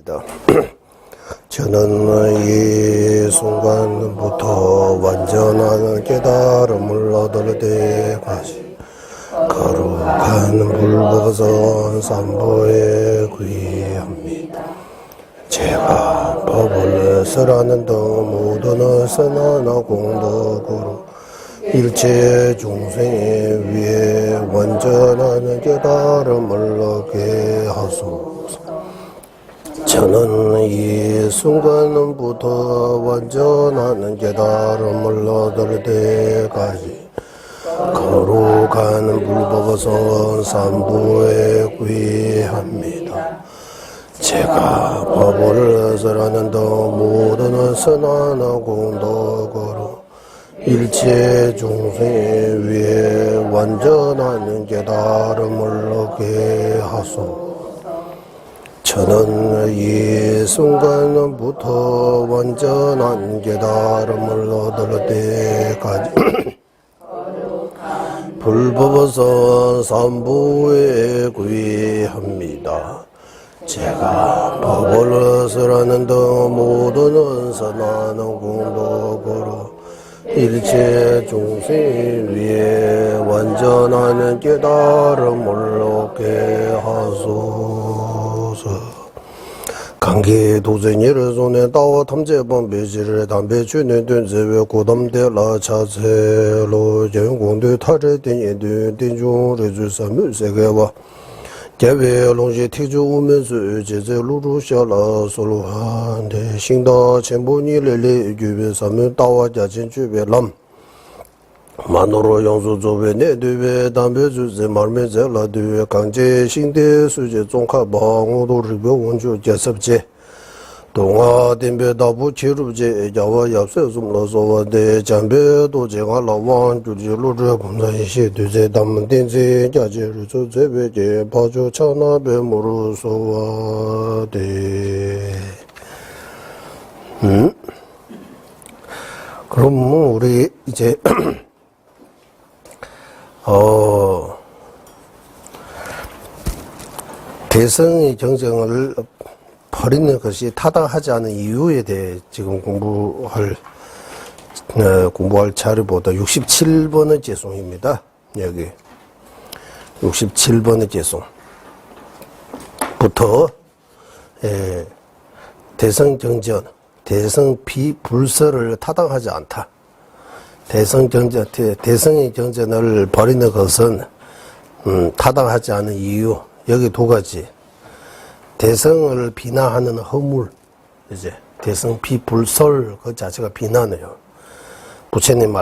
합니다. 저는 이 순간부터 완전한 깨달음을 얻을 때까지 거룩한 불법선 삼보에 귀합니다. 제가 법을 쓰라는 등 모든 선언과 공덕으로 일체 중생에 위해 완전한 깨달음을 얻게 하소서. 저는 이 순간부터 완전한 깨달음을 얻을 때까지 거룩한 불법선 삼부에 귀합니다. 제가 법을 쓰라는 등 모든 선언과 공덕으로 일체 중생에 위해 완전한 깨달음을 얻게 하소서. 저는 이 순간부터 완전한 깨달음을 얻을 때까지 불법선 삼부에 귀합니다. 제가 법을 쓰라는 등 모든 선한 공덕으로 일체 중생 위에 완전한 깨달음을 얻게 하소서. 강기 도zen이를 손에 따와 탐제번 배지를 담배 주는 된제외 고담대라 차세로 전공대 탈의된 예들 된중을 주사물 세계와 개외 롱지 티주 우면수 제제 루루샤라 솔로한데 신다 첨보니를 규배사면 따와 자진 주배람 만으로 영수 조배 내두배 담배 주제 말매제라 두배 강제 신대 수제 종카 방어도 리뷰 원주 제습제 동아 덴베 다부 치루제 야와 yap세 좀로서와데 잠베도 제가 라완 주지로르 본사시 되제 담은 된제 자제를 조제베제 바조 차나베 모르소와데 그럼 우리 이제 대성의 경쟁을 버리는 것이 타당하지 않은 이유에 대해 지금 공부할 자료보다 67번의 제송입니다. 여기 67번의 제송부터 대성경전, 대성비불설을 타당하지 않다. 대성의 경전을 버리는 것은 타당하지 않은 이유, 여기 두 가지. 대성을 비난하는 허물, 이제 대성비불설 그 자체가 비난이에요. 부처님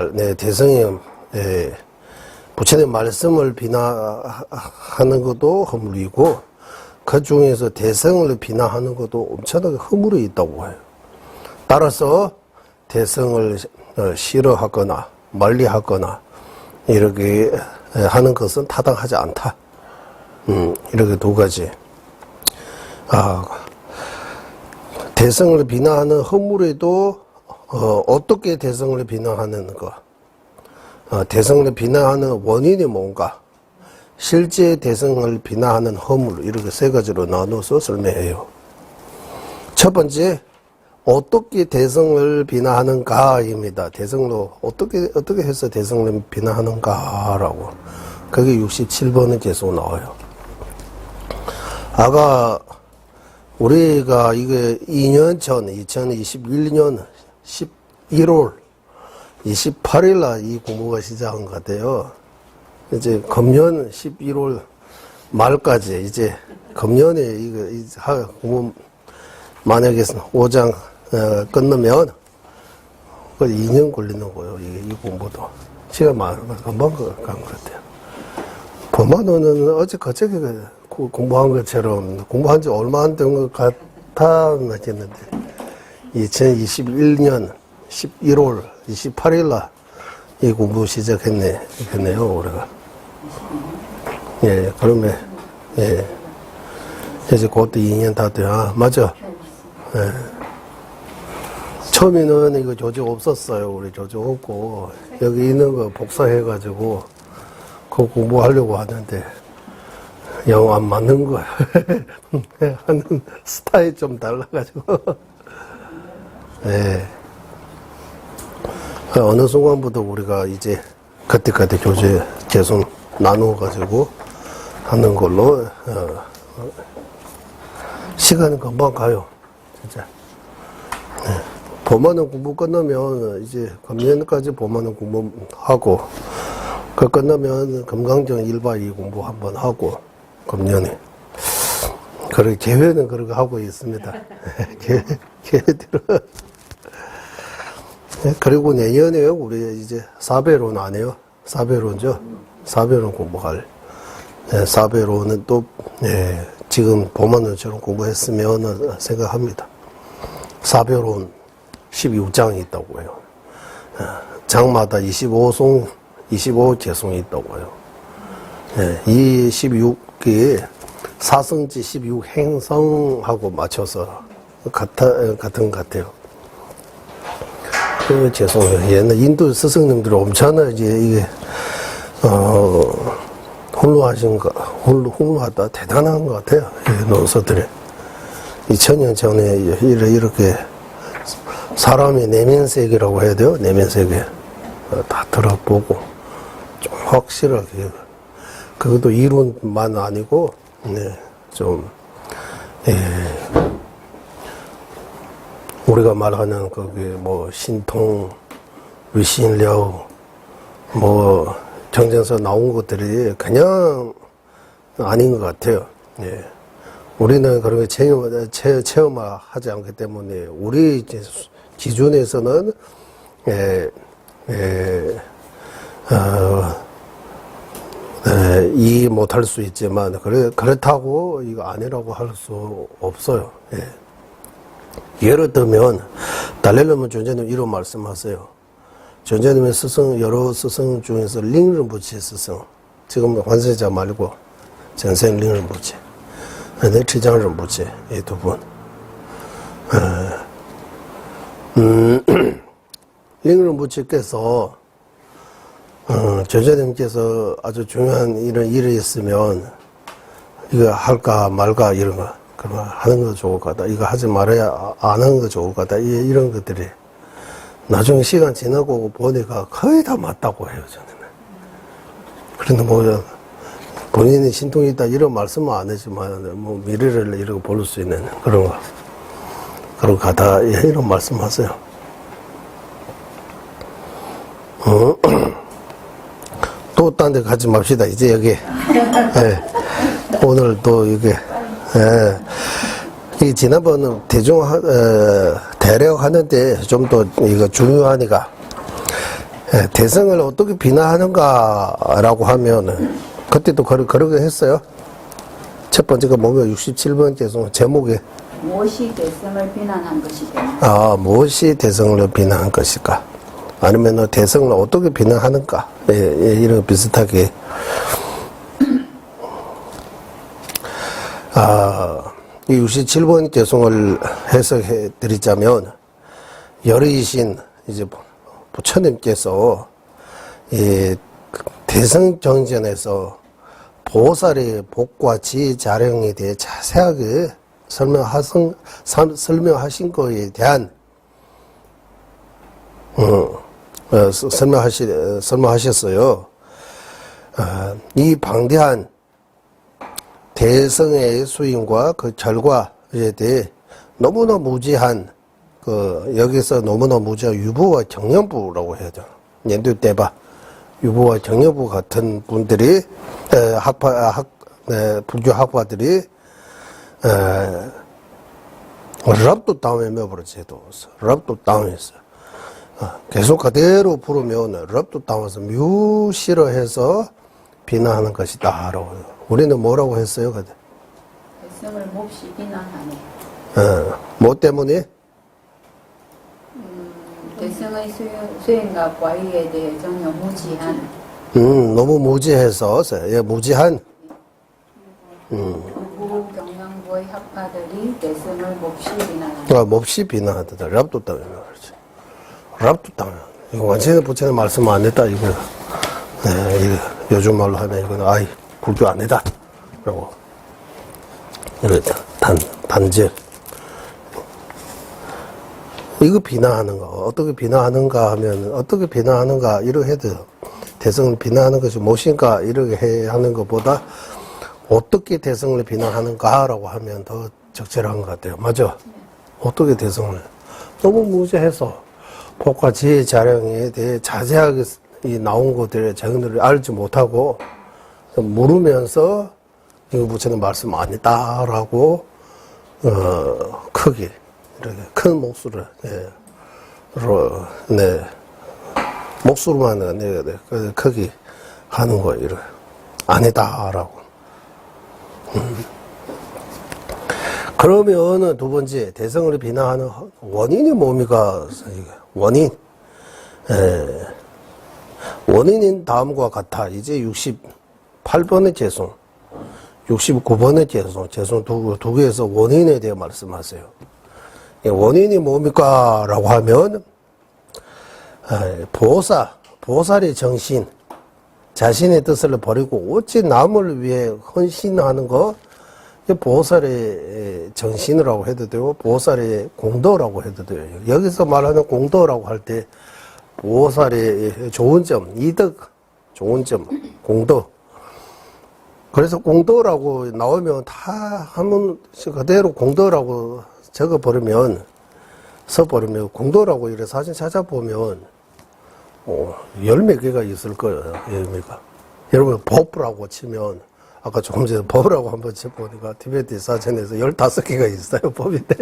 부처님 말씀을 비난하는 것도 허물이고, 그 중에서 대성을 비난하는 것도 엄청나게 허물이 있다고 해요. 따라서 대성을 싫어하거나 멀리하거나 이렇게 하는 것은 타당하지 않다. 이렇게 두 가지. 대성을 비난하는 허물에도 어떻게 대성을 비난하는 것, 대성을 비난하는 원인이 뭔가, 실제 대성을 비난하는 허물, 이렇게 세 가지로 나눠서 설명해요. 첫 번째, 어떻게 대성을 비난하는가입니다. 대성로 어떻게 해서 대성을 비난하는가라고. 그게 67번은 계속 나와요. 아까 우리가 이게 2년 전 2021년 11월 28일 날 이 공부가 시작한 것 같아요. 이제 금년 11월 말까지 이제 금년에 이거 공부 만약에 5장 끝나면 2년 걸리는 거예요. 이 공부도 시간 금방 간 것 같아요. 범한호는 그저께 공부한 것처럼 공부한 지 얼마 안 된 것 같아 느꼈는데 2021년 11월 28일 날 이 공부 시작했네요, 우리가. 예, 그러면, 예. 이제 그것도 2년 다 돼요. 맞아. 예. 처음에는 이거 조직 없었어요. 우리 조직 없고, 여기 있는 거 복사해가지고, 그거 공부하려고 하는데, 영어 안 맞는 거야. 하는 스타일이 좀 달라가지고. 네. 어느 순간부터 우리가 이제 그때그때 교재 계속 나누어가지고 하는 걸로, 시간이 금방 가요. 진짜. 네. 봄하는 공부 끝나면 이제 금년까지 봄하는 공부하고, 그 끝나면 금강정 1박 2일 공부 한번 하고, 금년에. 그렇게 계획은 그렇게 하고 있습니다. 계획대로. 그리고 내년에 우리 이제 4배론 안 해요. 4배론죠. 4배론 공부할. 4배론은 또, 지금 봄하는처럼 공부했으면 생각합니다. 4배론 12장이 있다고 해요. 장마다 25개송이 있다고 해요. 이 16개 사성지 16행성하고 맞춰서 같은 것 같아요. 죄송해요. 옛날 인도 스승님들이 엄청나 이게 훌륭하다 대단한 것 같아요. 이 논서들이 2000년 전에 이렇게 사람의 내면 세계라고 해야 돼요. 내면 세계 다 들어보고 좀 확실하게 그것도 이론만 아니고 좀 우리가 말하는 그게 뭐 신통, 위신력, 뭐 경전서 나온 것들이 그냥 아닌 것 같아요. 우리는 그런 거 체험하지 않기 때문에 우리 이제 기준에서는 이해 못할 수 있지만 그렇다고 이거 아니라고 할 수 없어요. 예를 들면 달렐로몬 존재님 이런 말씀하세요. 존재님의 스승 여러 스승 중에서 링른부치 스승 지금 환세자 말고 전생 링른부치 내치장른부치 이 두 분. 링른부치께서 존재님께서 아주 중요한 이런 일이 있으면 이거 할까 말까 이런 거 그러면 하는 거 좋을 것 같다. 이거 하지 말아야 안 하는 거 좋을 것 같다. 이런 것들이 나중에 시간 지나고 보니까 거의 다 맞다고 해요. 저는. 그런데 뭐 본인이 신통이 있다 이런 말씀은 안 하지만 뭐 미래를 이렇게 볼 수 있는 그런 거 그런 가다 이런 말씀하세요. 또 딴 데 가지 맙시다. 이제 여기 오늘 또 이게 이 지난번 대략 하는데 좀 더 이거 중요하니까 대성을 어떻게 비난하는가라고 하면은 그때도 그러게 했어요. 첫 번째가 뭐가 67번 개송 제목에 무엇이 대성을 비난한 것이냐? 무엇이 대성을 비난한 것일까? 아니면 대성을 어떻게 비난하는가? 이런 비슷하게 이 67번 개송을 해석해 드리자면 열의신 이제 부처님께서 이 대성정전에서 보살의 복과 지혜 자령에 대해 자세하게 설명하신 거에 대한 설명하셨어요. 이 방대한 대성의 수임과 그 결과에 대해 너무나 무지한 여기서 너무나 무지한 유보와 경영부라고 해야죠. 연두대바 유보와 경영부 같은 분들이 불교 학파들이 랍도 다운해버렸어요. 랍도 다운했어요. 계속 그대로 부르면 랍도 다운해서 묘싫어해서 비난하는 것이다. 우리는 뭐라고 했어요? 대성을 몹시 비난하네. 뭐 때문에? 대성의 수행과 과의에 대해 전혀 무지한. 너무 무지해서, 무지한. 유부 경영부의 학파들이 대성을 몹시 비난한다. 몹시 비난하다. 랍도 다운해. 랍도 다운. 이거 완전히 부처님 말씀 안 했다, 이거. 이거 요즘 말로 하면 이거는, 불교 아니다. 요거. 이렇게 단절. 이거 비난하는 거. 어떻게 비난하는가 하면, 어떻게 비난하는가, 이렇게 해도 대성을 비난하는 것이 무엇인가, 이렇게 하는 것보다 어떻게 대성을 비난하는가라고 하면 더 적절한 것 같아요. 맞아? 어떻게 대성을. 너무 무지해서 법과 지혜 자령에 대해 자세하게 이 나온 것들을 자기들이 알지 못하고 물으면서 이거 부처는 말씀 아니다라고 크게 이렇게 큰 목소리를 목소리만 내야 돼. 그래서 크게 하는 거예요. 이렇게 아니다라고. 그러면 두 번째 대성을 비난하는 원인이 뭡니까? 원인. 원인인 다음과 같아. 이제 68번의 재송, 69번의 재송 두 개에서 원인에 대해 말씀하세요. 원인이 뭡니까? 라고 하면, 보살의 정신, 자신의 뜻을 버리고 오직 남을 위해 헌신하는 것, 보살의 정신이라고 해도 되고, 보살의 공덕라고 해도 돼요. 여기서 말하는 공덕라고 할 때, 보살의 좋은 점, 이득, 좋은 점, 공덕. 그래서 공덕라고 나오면 다 하면 그대로 공덕라고 적어버리면, 써버리면, 공덕라고 이렇게 사진 찾아보면, 열 몇 개가 있을 거예요, 열매가. 여러분, 법이라고 치면, 아까 조금 전에 법이라고 한번 쳐보니까, 티베트 사전에서 15개가 있어요, 법인데.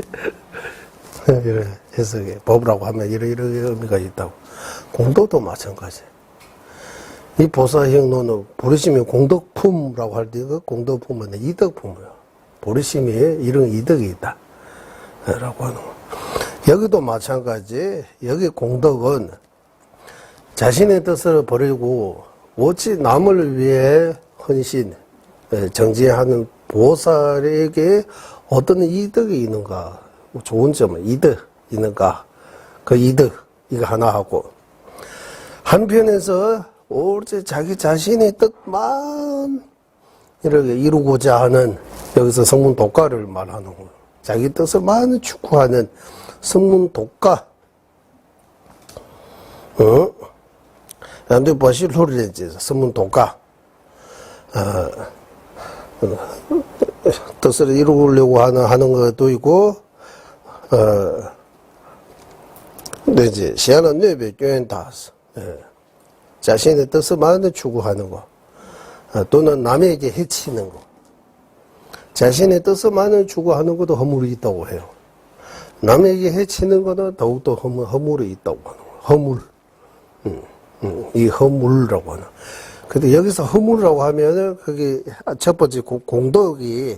이런 해석에, 법이라고 하면 이런 의미가 있다고. 공덕도 마찬가지. 이 보살행론은 보리심이 공덕품이라고 할 때, 그 공덕품은 이덕품이에요. 보리심에 이런 이덕이 있다. 라고 하는 거. 여기도 마찬가지. 여기 공덕은 자신의 뜻을 버리고 오직 남을 위해 헌신, 정지하는 보살에게 어떤 이득이 있는가, 좋은 점은 이득 있는가, 그 이득 이거 하나 하고, 한편에서 오직 자기 자신의 뜻만 이렇게 이루고자 하는, 여기서 성문 독가를 말하는 거예요. 자기 뜻을만 추구하는 성문 독가. 근데 무엇이 룰이지? 성문 독가. 뜻을 이루려고 하는 것도 있고, 근데 이제 시안은 뇌배 교인다스. 자신의 뜻을만 추구하는 거. 또는 남에게 해치는 거. 자신의 뜻을만 추구하는 것도 허물이 있다고 해요. 남에게 해치는 것은 더욱더 허물이 있다고 하는 거예요. 허물. 이 허물이라고 하는. 근데 여기서 허물이라고 하면은, 그게 첫 번째 공덕이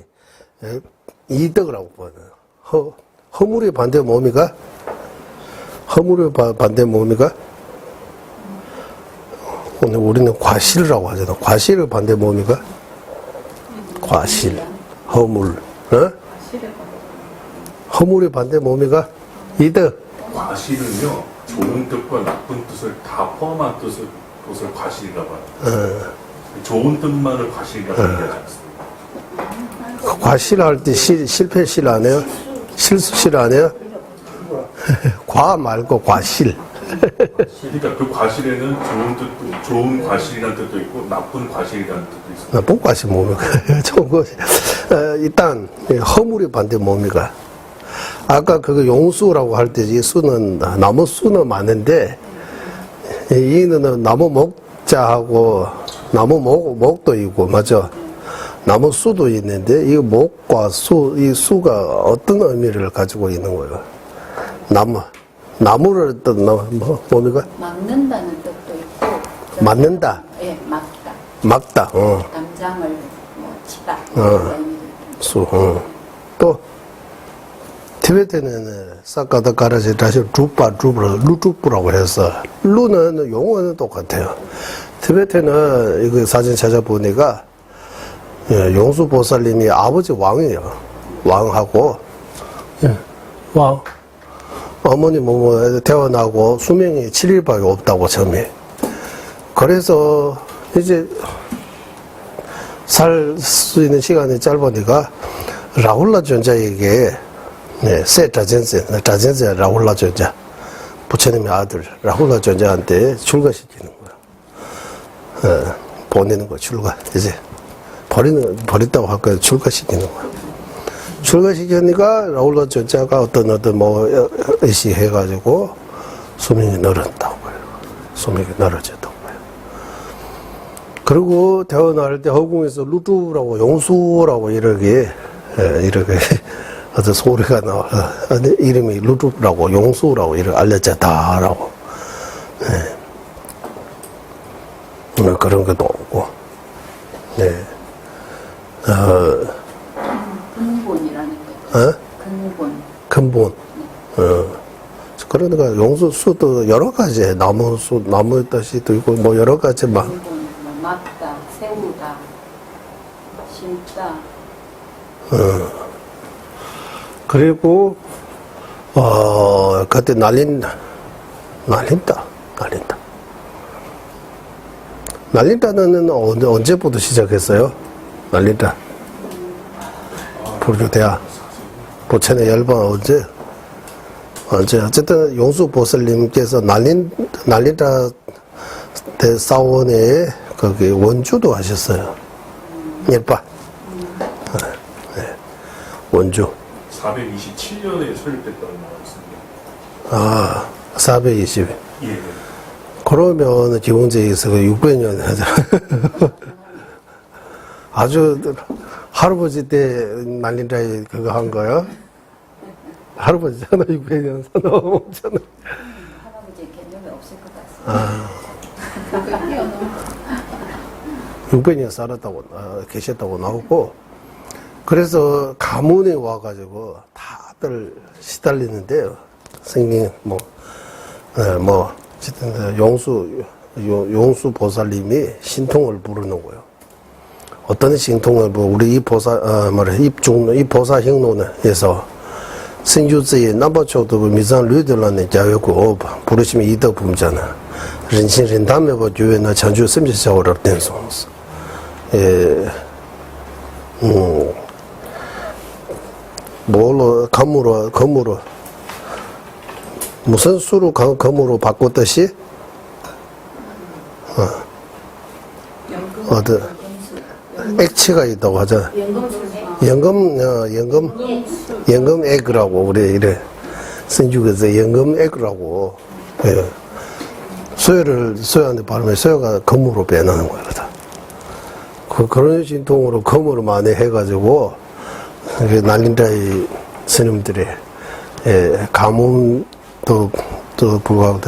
이덕이라고 보는. 허물의 반대 뭡니까? 허물의 반대 뭡니까? 오늘 우리는 과실이라고 하잖아. 과실의 반대 뭡니까? 과실. 허물. 허물의 반대 뭡니까? 이덕. 과실은요, 좋은 뜻과 나쁜 뜻을 다 포함한 것을 과실이라고 합니다. 좋은 뜻만을 과실이라고 얘기하지 않습니다. 과실할 때 실패실 안 해요? 실수실 안 해요? 과 말고 과실. 그러니까 그 과실에는 좋은 과실이라는 뜻도 있고 나쁜 과실이라는 뜻도 있습니다. 나쁜 과실 뭡니까? 좋은 것이. 일단 허물의 반대 뭡니까? 아까 그거 용수라고 할 때 이 수는 나무 수는 많은데 이는 나무 목자하고 나무 목도 있고 맞죠? 나무 수도 있는데 이 목과 이 수가 어떤 의미를 가지고 있는 거예요? 나무를 뜻 뭡니까? 막는다는 뜻도 있고. 맞는다. 예, 막다. 막다. 담장을 치다. 수. 또 티베트는 사카다 가라시 다시 루주프라고 해서 루는 용어는 똑같아요. 티베트는 이거 사진 찾아보니까 용수 보살님이 아버지 왕이에요. 왕하고 왕 어머니 태어나고 수명이 7일밖에 없다고 처음에. 그래서 이제 살 수 있는 시간이 짧으니까 라훌라 존자에게 세 자젠세 라훌라 존자 부처님의 아들 라훌라 존자한테 출가시키는 거야. 보내는 거 출가 이제 버린다고 할 거야. 출가시키는 거야. 출가시키니까 라훌라 존자가 어떤 뭐 의식해가지고 수명이 늘었다고 해요. 수명이 늘어졌다고 해요. 그리고 태어날 때 허공에서 루두라고 용수라고 이렇게 어떤 소리가 나와. 이름이 루두라고 용수라고 이렇게 알려졌다라고. 그런 것도 없고. 네. 근본이라는 거죠. 근본. 그러니까 용수 수도 여러 가지 나무 뜻이도 있고 뭐 여러 가지 막. 근본, 뭐 막다, 세우다, 심다. 그리고 그때 날린다. 날린다는 언제부터 시작했어요? 날린다. 불교대학 부처의 열반 언제 어쨌든 용수보살님께서 날린다 대사원에 거기 원주도 하셨어요. 일반. 원주. 427년에 설립됐다고 나왔습니다. 420. 예. 그러면 기본적에서 600년 하자. 아주 할아버지 때 날린다에 그거 한 거야? 할아버지잖아, 600년 사나 없잖아. 할아버지 개념이 없을 것 같습니다. 600년 살았다고, 계셨다고 나오고, 그래서 가문에 와가지고 다들 시달리는데요. 생긴, 어쨌든 용수 보살님이 신통을 부르는 거예요. 어떤 신통을 우리 이 보사 행론에서 생주지의 남바초도 미상 류들라는 자유고 부르시면 이덕 분자나 렌신렌담에 교회나 전주 심지적으로 된 송스. 뭘로 검으로 무슨 수로 검으로 바꿨듯이 액체가 있다고 하잖아. 연금액이라고 우리 이래 선주에서 연금액이라고. 소요한테 바르면 소요가 검으로 변하는 거야. 그런 신통으로 검으로 많이 해가지고 날린다이 스님들이 가뭄도 불구하고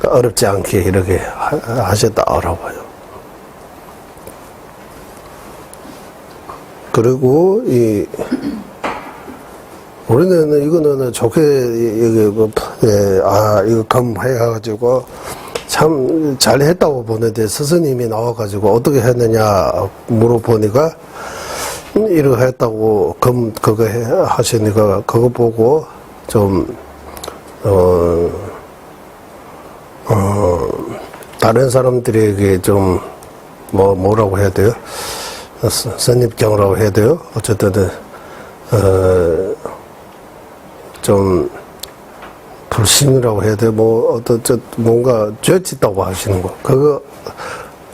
어렵지 않게 이렇게 하셨다라고 해요. 그리고 우리는 이거는 좋게 이거 검해가지고 참 잘했다고 보는데 스승님이 나와가지고 어떻게 했느냐 물어보니까 이렇게 했다고 그거 하시니까 그거 보고 좀 다른 사람들에게 좀 뭐라고 해야 돼요? 선입견이라고 해야 돼요? 어쨌든 좀 불신이라고 해야 돼요? 뭔가 죄짓다고 하시는 거. 그거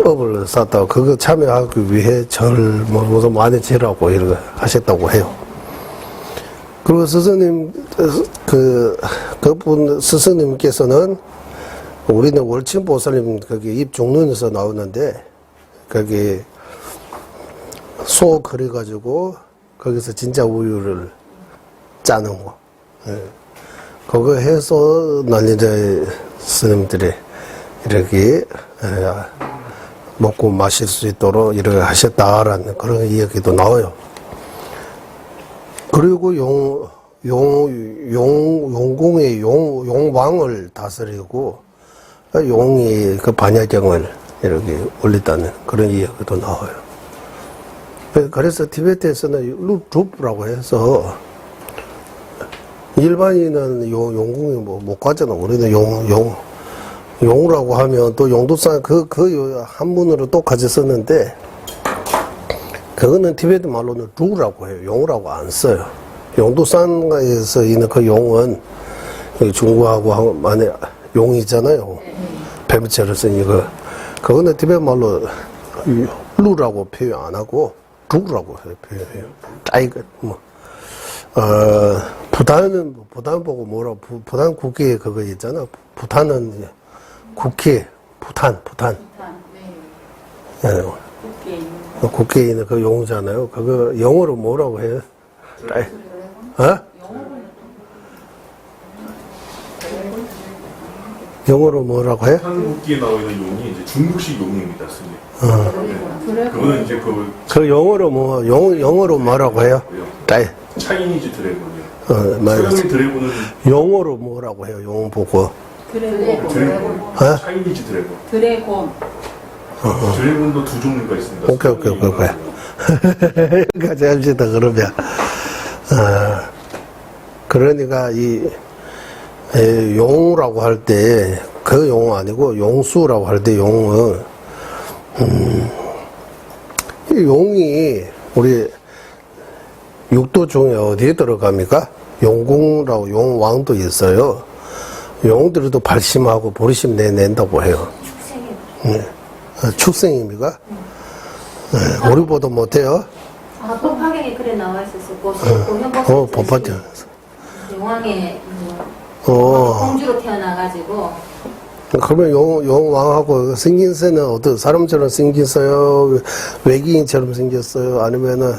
업을 쌓다가 그거 참여하기 위해 절을 무슨 많이 지라고 이렇게 하셨다고 해요. 그리고 스승님 그분 스승님께서는 우리는 월침보살님 거기 입종론에서 나오는데 거기 소 그려가지고 거기서 진짜 우유를 짜는 거. 그거 해서 날린다 스님들이 이렇게 먹고 마실 수 있도록 이렇게 하셨다라는 그런 이야기도 나와요. 그리고 용궁의 용왕을 다스리고 용이 그 반야경을 이렇게 올렸다는 그런 이야기도 나와요. 그래서 티베트에서는 루프라고 해서 일반인은 용궁에 못 가잖아. 우리는 용이라고 하면 또 용도산 그 한문으로 똑같이 썼는데 그거는 티베트 말로는 루라고 해요. 용이라고 안 써요. 용도산에서 있는 그 용은 중국하고 만에 용이잖아요. 뱀처럼 쓴 이거. 그거는 티베트 말로 루라고 표현 안 하고 루라고 표현해요. 짜이가 뭐. 부탄은 부탄 보고 뭐라 부탄 국회 그거 있잖아. 부탄은 국회 부탄. 네. 예. 국회에 있는 그 용잖아요. 그거 영어로 뭐라고 해요? 영어로 뭐라고 해? 한국기에 나와 있는 용이 이제 중국식 용입니다, 스님. 그거는 이제 그 영어로 뭐라고 해요? 차이니즈 드래곤이요. 맞아요. 서양의 드래곤은 영어로 뭐라고 해요? 용 보고. 드래곤. 차이니즈 드래곤. 드래곤. 드래곤도 두 종류가 있습니다. 오케이. 여기까지 합시다, 그러면. 그러니까 용이라고 할 때, 그 용 아니고, 용수라고 할 때 용은, 이 용이, 우리, 육도 중에 어디에 들어갑니까? 용궁이라고 용왕도 있어요. 용들도 발심하고 보리심 내낸다고 해요. 축생입니까? 네, 우리보다 못해요? 법화경에 그래 나와 있었어. 공연법화. 법화경. 용왕의 공주로 태어나가지고. 그러면 용왕하고 생긴 새는 어떤 사람처럼 생겼어요? 외계인처럼 생겼어요? 아니면은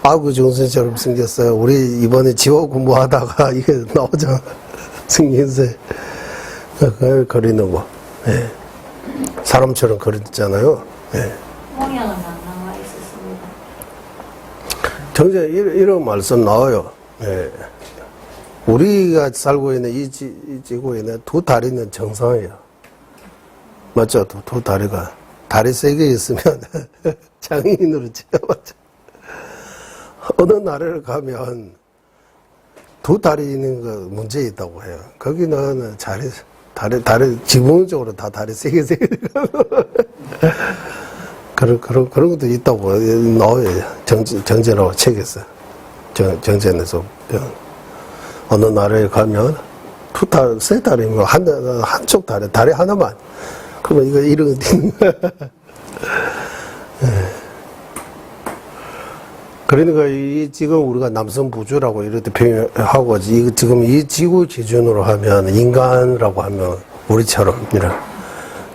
아구 정신처럼 생겼어요? 우리 이번에 지워 공부하다가 이게 나오잖아. 생긴 새. 그걸 그리는 거. 예. 사람처럼 그렸잖아요. 예. 모양은 안 나와 있었습니다. 정작 이런 말씀 나와요. 예. 우리가 살고 있는 이 지구에는 두 다리는 정상이에요. 맞죠? 두 다리가. 다리 세 개 있으면 장애인으로 치워봤죠. 어느 나라를 가면 두 다리 있는 거 문제 있다고 해요. 거기는 다리, 기본적으로 다 다리 세 개. 그런 것도 있다고 나와요. 정제라고 책에서. 정제에서. 어느 나라에 가면 세 다리면 한쪽 다리 하나만. 그러면 이런 거 있는 거야. 그러니까 지금 우리가 남성 부주라고 이렇게 표현하고, 지금 이 지구 기준으로 하면 인간이라고 하면 우리처럼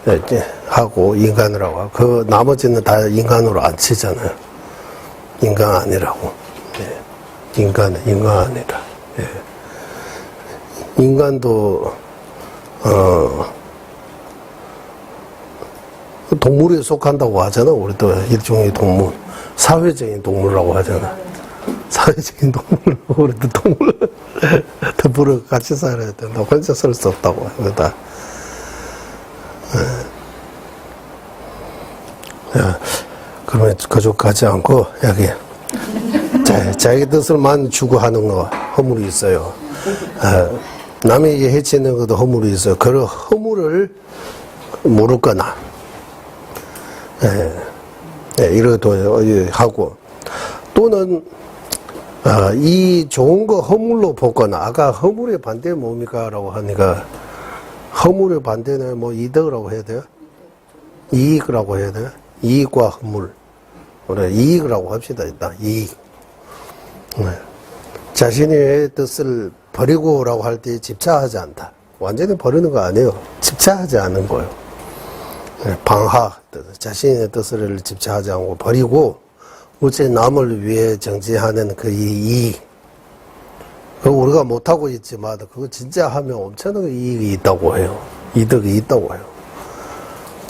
이렇게 하고 인간이라고 하고, 그 나머지는 다 인간으로 안 치잖아요. 인간 아니라고. 예. 인간 아니라. 예. 인간도 동물에 속한다고 하잖아. 우리도 일종의 동물. 사회적인 동물이라고 하잖아. 사회적인 동물, 우리도 동물. 더불어 같이 살아야 된다. 혼자 살 수 없다고 합니다. 그러면 그쪽 가지 않고, 여기. 자기 뜻을만 추구하는 거, 허물이 있어요. 남에게 해치는 것도 허물이 있어요. 그 허물을 모르거나, 이러도 하고, 또는, 이 좋은 거 허물로 보거나, 아까 허물의 반대 뭡니까? 라고 하니까, 허물의 반대는 뭐 이득이라고 해야 돼요? 이익이라고 해야 돼요? 이익과 허물. 우리 이익이라고 합시다, 일단. 이익. 자신의 뜻을 버리고라고 할 때 집착하지 않다. 완전히 버리는 거 아니에요. 집착하지 않는 거예요. 방하, 자신의 뜻을 집착하지 않고 버리고, 어째 남을 위해 정지하는 그 이익. 그거 우리가 못하고 있지만, 그거 진짜 하면 엄청난 이익이 있다고 해요. 이득이 있다고 해요.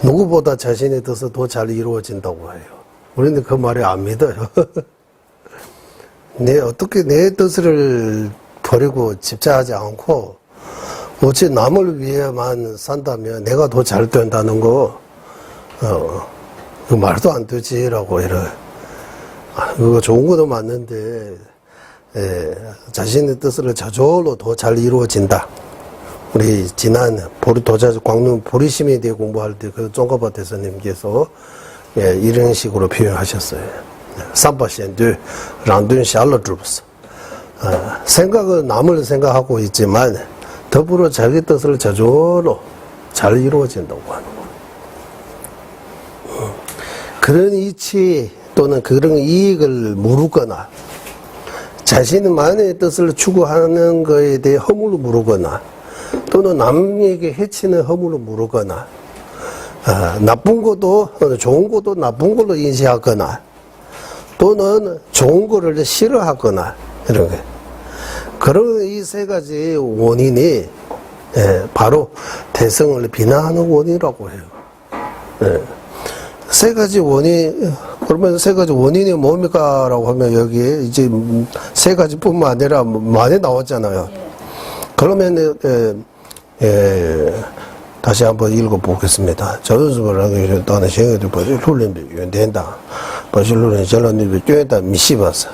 누구보다 자신의 뜻이 더 잘 이루어진다고 해요. 우리는 그 말을 안 믿어요. 어떻게 내 뜻을 버리고 집착하지 않고, 어째 남을 위해만 산다면 내가 더 잘 된다는 거, 그 말도 안 되지라고 이래. 그거 좋은 것도 맞는데, 자신의 뜻을 저절로 더 잘 이루어진다. 우리 지난 광릉 보리심에 대해 공부할 때 그 쫑가바 대사님께서 예, 이런 식으로 표현하셨어요. 삼바시엔드 랑둔 샬러드루스. 생각은 남을 생각하고 있지만 더불어 자기 뜻을 저절로 잘 이루어진다고 하는 거. 그런 이치 또는 그런 이익을 모르거나 자신만의 뜻을 추구하는 것에 대해 허물을 모르거나 또는 남에게 해치는 허물을 모르거나 나쁜 것도 좋은 것도 나쁜 걸로 인식하거나 또는 좋은 거를 싫어하거나 이런 게 그런 이 세 가지 원인이 바로 대성을 비난하는 원인이라고 해요. 세 가지 원인, 그러면 세 가지 원인이 뭡니까? 라고 하면 여기에 이제 세 가지뿐만 아니라 많이 나왔잖아요. 그러면, 다시 한번 읽어보겠습니다. 저주를 하기 전에 생각해도 버시 룰린비 연된다. 버시 룰린 절란비비 뛰었다 미시바서.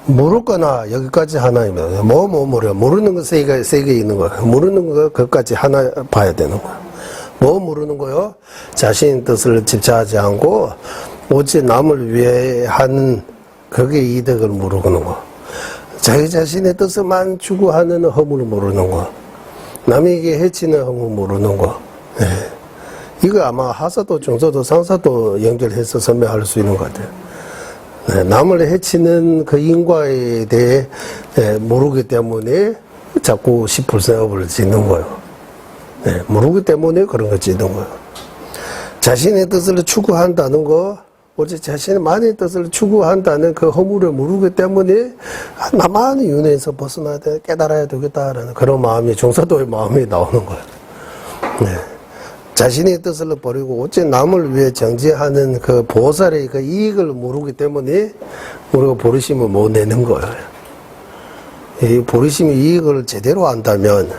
모르거나 여기까지 하나입니다. 모르요. 모르는 거 세 개 있는 거예요. 모르는 거 그것까지 하나 봐야 되는 거예요. 뭐 모르는 거요? 자신의 뜻을 집착하지 않고 오직 남을 위해 한 그게 이득을 모르는 거. 자기 자신의 뜻을만 추구하는 허물을 모르는 거. 남에게 해치는 허물 모르는 거. 네. 이거 아마 하사도, 중사도, 상사도 연결해서 설명할 수 있는 것 같아요. 네. 남을 해치는 그 인과에 대해 모르기 때문에 자꾸 10%업을 짓는 거예요. 네, 모르기 때문에 그런 거 짓는 거예요. 자신의 뜻을 추구한다는 거, 오직 자신만의 뜻을 추구한다는 그 허물을 모르기 때문에 나만의 윤회에서 벗어나야 돼, 깨달아야 되겠다라는 그런 마음이, 중사도의 마음이 나오는 거예요. 네. 자신의 뜻을 버리고 오직 남을 위해 정지하는 그 보살의 그 이익을 모르기 때문에 우리가 보리심을 못 내는 거예요. 이 보리심의 이익을 제대로 안다면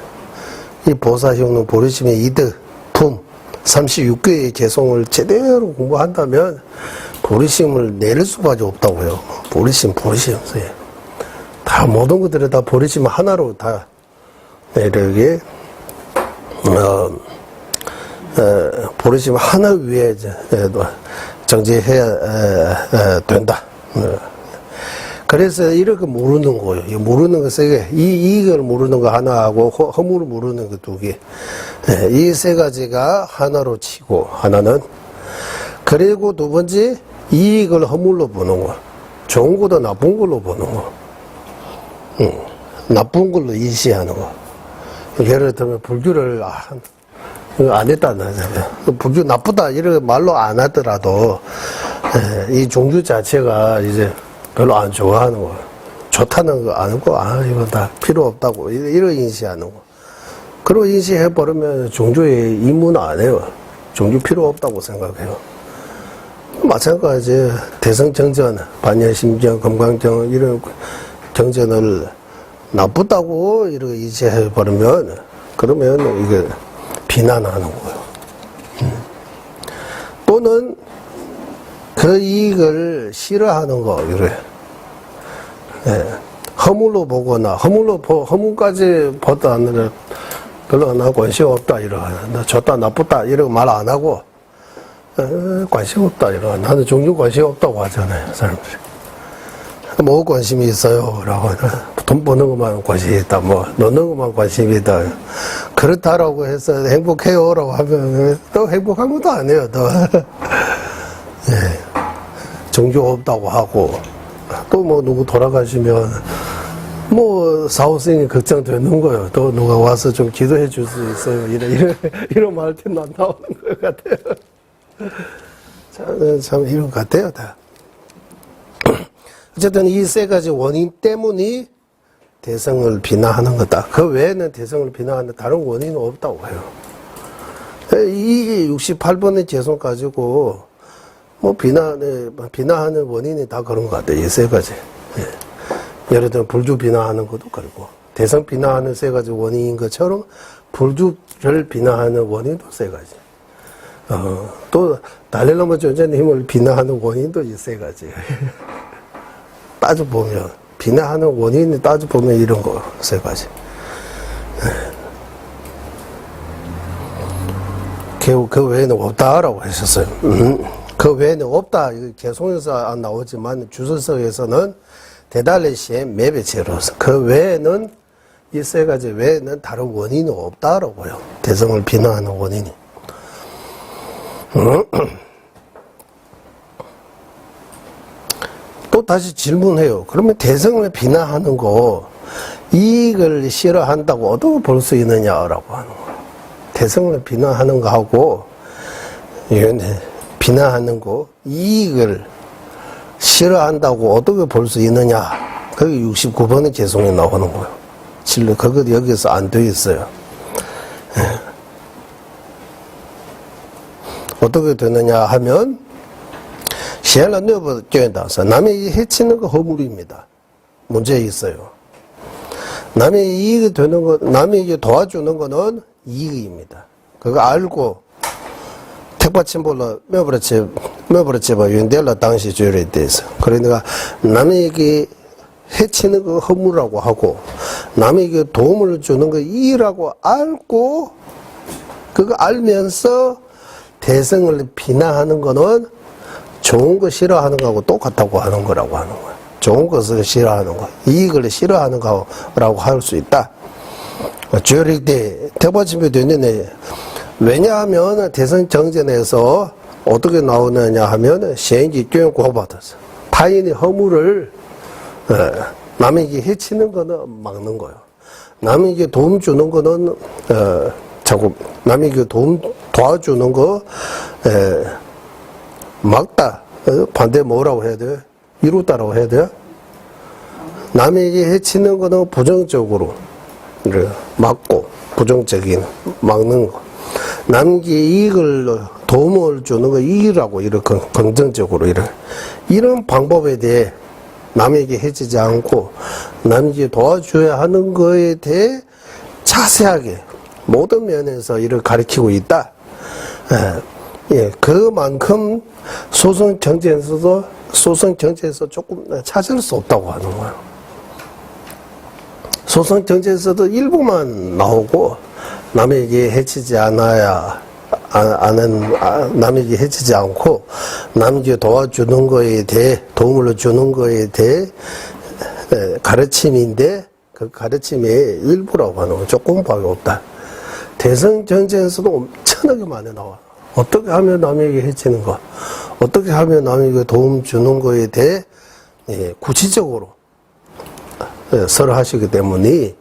이 보사형은 보리심의 이득, 품, 36개의 개성을 제대로 공부한다면 보리심을 낼 수밖에 없다고요. 보리심. 다 모든 것들을 다 보리심 하나로 다 이렇게 보리심 하나 위에 정지해야 된다. 그래서 이렇게 모르는 거예요. 모르는 거 세 개. 이익을 모르는 거 하나하고 허물을 모르는 거 두 개. 이 세 가지가 하나로 치고 하나는 그리고 두 번째 이익을 허물로 보는 거. 좋은 것도 나쁜 걸로 보는 거. 나쁜 걸로 인식하는 거. 예를 들면 불교를 안 했다는 거잖아요. 불교 나쁘다 이런 말로 안 하더라도 이 종교 자체가 이제 별로 안 좋아하는 거. 좋다는 거 아는 거, 이건 다 필요 없다고. 이런 인식하는 거. 그런 인식해버리면 종교에 입문 안 해요. 종교 필요 없다고 생각해요. 마찬가지, 대성정전, 반열심정, 금강정, 이런 정전을 나쁘다고 이렇게 인식해버리면, 그러면 이게 비난하는 거예요. 또는 그 이익을 싫어하는 거, 이래. 허물로 보거나, 허물까지 보다 안 별로 나 관심 없다, 이러고. 나 좋다, 나쁘다, 이러고 말 안 하고, 관심 없다, 이러고. 나는 종교 관심 없다고 하잖아요, 사람들이. 뭐 관심이 있어요? 라고. 돈 버는 것만 관심이 있다, 뭐, 노는 것만 관심이 있다. 그렇다라고 해서 행복해요? 라고 하면, 또 행복한 것도 아니에요, 또. 종교 없다고 하고, 또 뭐 누구 돌아가시면, 뭐 사후생이 걱정되는 거예요. 또 누가 와서 좀 기도해 줄 수 있어요. 이런 말 때는 안 나오는 것 같아요. 참 이런 것 같아요, 다. 어쨌든 이 세 가지 원인 때문에 대성을 비난하는 거다. 그 외에는 대성을 비난하는 다른 원인은 없다고 해요. 이게 68번의 재성 가지고 뭐 비난하는 원인이 다 그런 것 같아요. 이 세 가지. 예를 들어 불주 비난하는 것도 그렇고 대성 비난하는 세 가지 원인인 것처럼 불주를 비난하는 원인도 세 가지. 또 달릴라마 존재의 힘을 비난하는 원인도 이 세 가지. 따져보면 비난하는 원인이 따져보면 이런 거 세 가지. 그 외에는 없다라고 하셨어요. 그 외에는 없다. 이거 개송에서 안 나오지만 주설서에서는 대달레시의 매배체로서 그 외에는 이 세 가지 외에는 다른 원인이 없다라고요. 대성을 비난하는 원인이. 또 다시 질문해요. 그러면 대성을 비난하는 거 이익을 싫어한다고 어떻게 볼 수 있느냐라고 하는 거예요. 대성을 비난하는 거하고 비난하는 거 이익을 싫어한다고 어떻게 볼 수 있느냐. 그게 69번의 개송에 나오는 거예요. 진로 그거 여기서 안 돼 있어요. 어떻게 되느냐 하면 시엘라 너버 뛰어다서 남의 해치는 거 허물입니다. 문제 있어요. 남의 이익이 되는 거, 남에게 도와주는 거는 이익입니다. 그거 알고 택받침볼로 매버려집어 윤델라 당시 죄에 대해서. 그러니까 남에게 해치는 거 허물이라고 하고 남에게 도움을 주는 거 이익이라고 알고 그거 알면서 대성을 비난하는 거는 좋은 거 싫어하는 거하고 똑같다고 하는 거라고 하는 거야. 좋은 것을 싫어하는 거, 이익을 싫어하는 거라고 할 수 있다. 주요일 때 대받침이 되는데 왜냐하면 대선 정전에서 어떻게 나오느냐 하면 시행지 교육 고받아서 타인의 허물을 남에게 해치는 거는 막는 거예요. 남에게 도움 주는 거는 자꾸 남에게 도와주는 거 막다. 반대 뭐라고 해야 돼요? 이루다라고 해야 돼요? 남에게 해치는 거는 부정적으로 막고 부정적인 막는 거. 남에게 이익을 도움을 주는 거 이익이라고 이렇게 긍정적으로 이런 방법에 대해 남에게 해치지 않고 남에게 도와줘야 하는 거에 대해 자세하게 모든 면에서 이를 가리키고 있다. 그만큼 소송 경제에서 조금 찾을 수 없다고 하는 거예요. 소송 경제에서도 일부만 나오고 남에게 해치지 남에게 해치지 않고 남에게 도와주는 거에 대해 도움을 주는 거에 대해 가르침인데 그 가르침의 일부라고 하는 거 조금밖에 없다. 대성 전쟁에서도 엄청나게 많이 나와. 어떻게 하면 남에게 해치는 거, 어떻게 하면 남에게 도움 주는 거에 대해 구체적으로 설하시기 때문에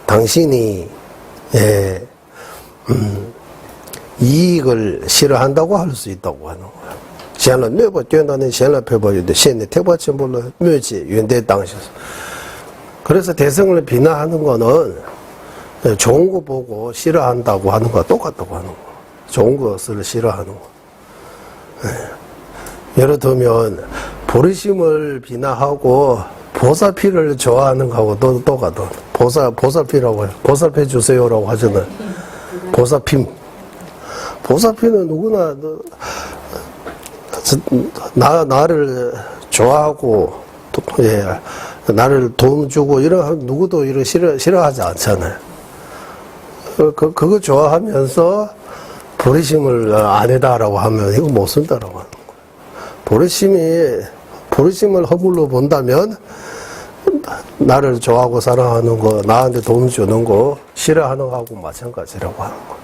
당신이 이익을 싫어한다고 할 수 있다고 하는 거야. 시안라 네버 뛰어나는 시안라 표버유도 시엔의 태바침볼로 묘지 윤대 당시에서. 그래서 대성을 비난하는 거는 좋은 거 보고 싫어한다고 하는 거와 똑같다고 하는 거. 좋은 것을 싫어하는 거. 예를 들면 보리심을 비난하고 보살피를 좋아하는 거하고 똑같아. 보살피라고 해요. 보살피 주세요라고 하잖아요. 보살피는 누구나 나를 좋아하고 나를 도움 주고 누구도 이런 싫어하지 않잖아요. 그거 좋아하면서 보리심을 안 해다라고 하면 이거 못 쓴다라고 하는 거예요. 보리심을 허물로 본다면 나를 좋아하고 사랑하는 거, 나한테 도움 주는 거 싫어하는 거하고 마찬가지라고 하는 거.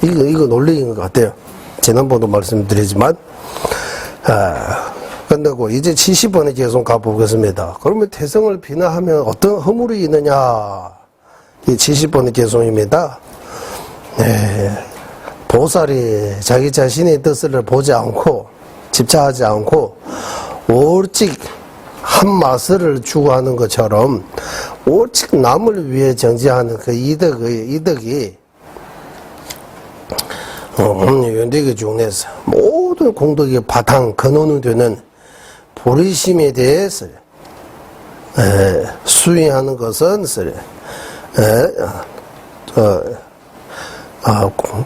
이거 논리인 것 같아요. 지난번도 말씀드리지만, 끝내고 이제 70번에 계속 가보겠습니다. 그러면 태성을 비난하면 어떤 허물이 있느냐? 이 70번의 개송입니다. 보살이 자기 자신의 뜻을 보지 않고 집착하지 않고 오직 한 마스를 추구하는 것처럼 오직 남을 위해 정지하는 그 이득이 연대기 중에서 모든 공덕의 바탕 근원이 되는 보리심에 대해서 수행하는 것은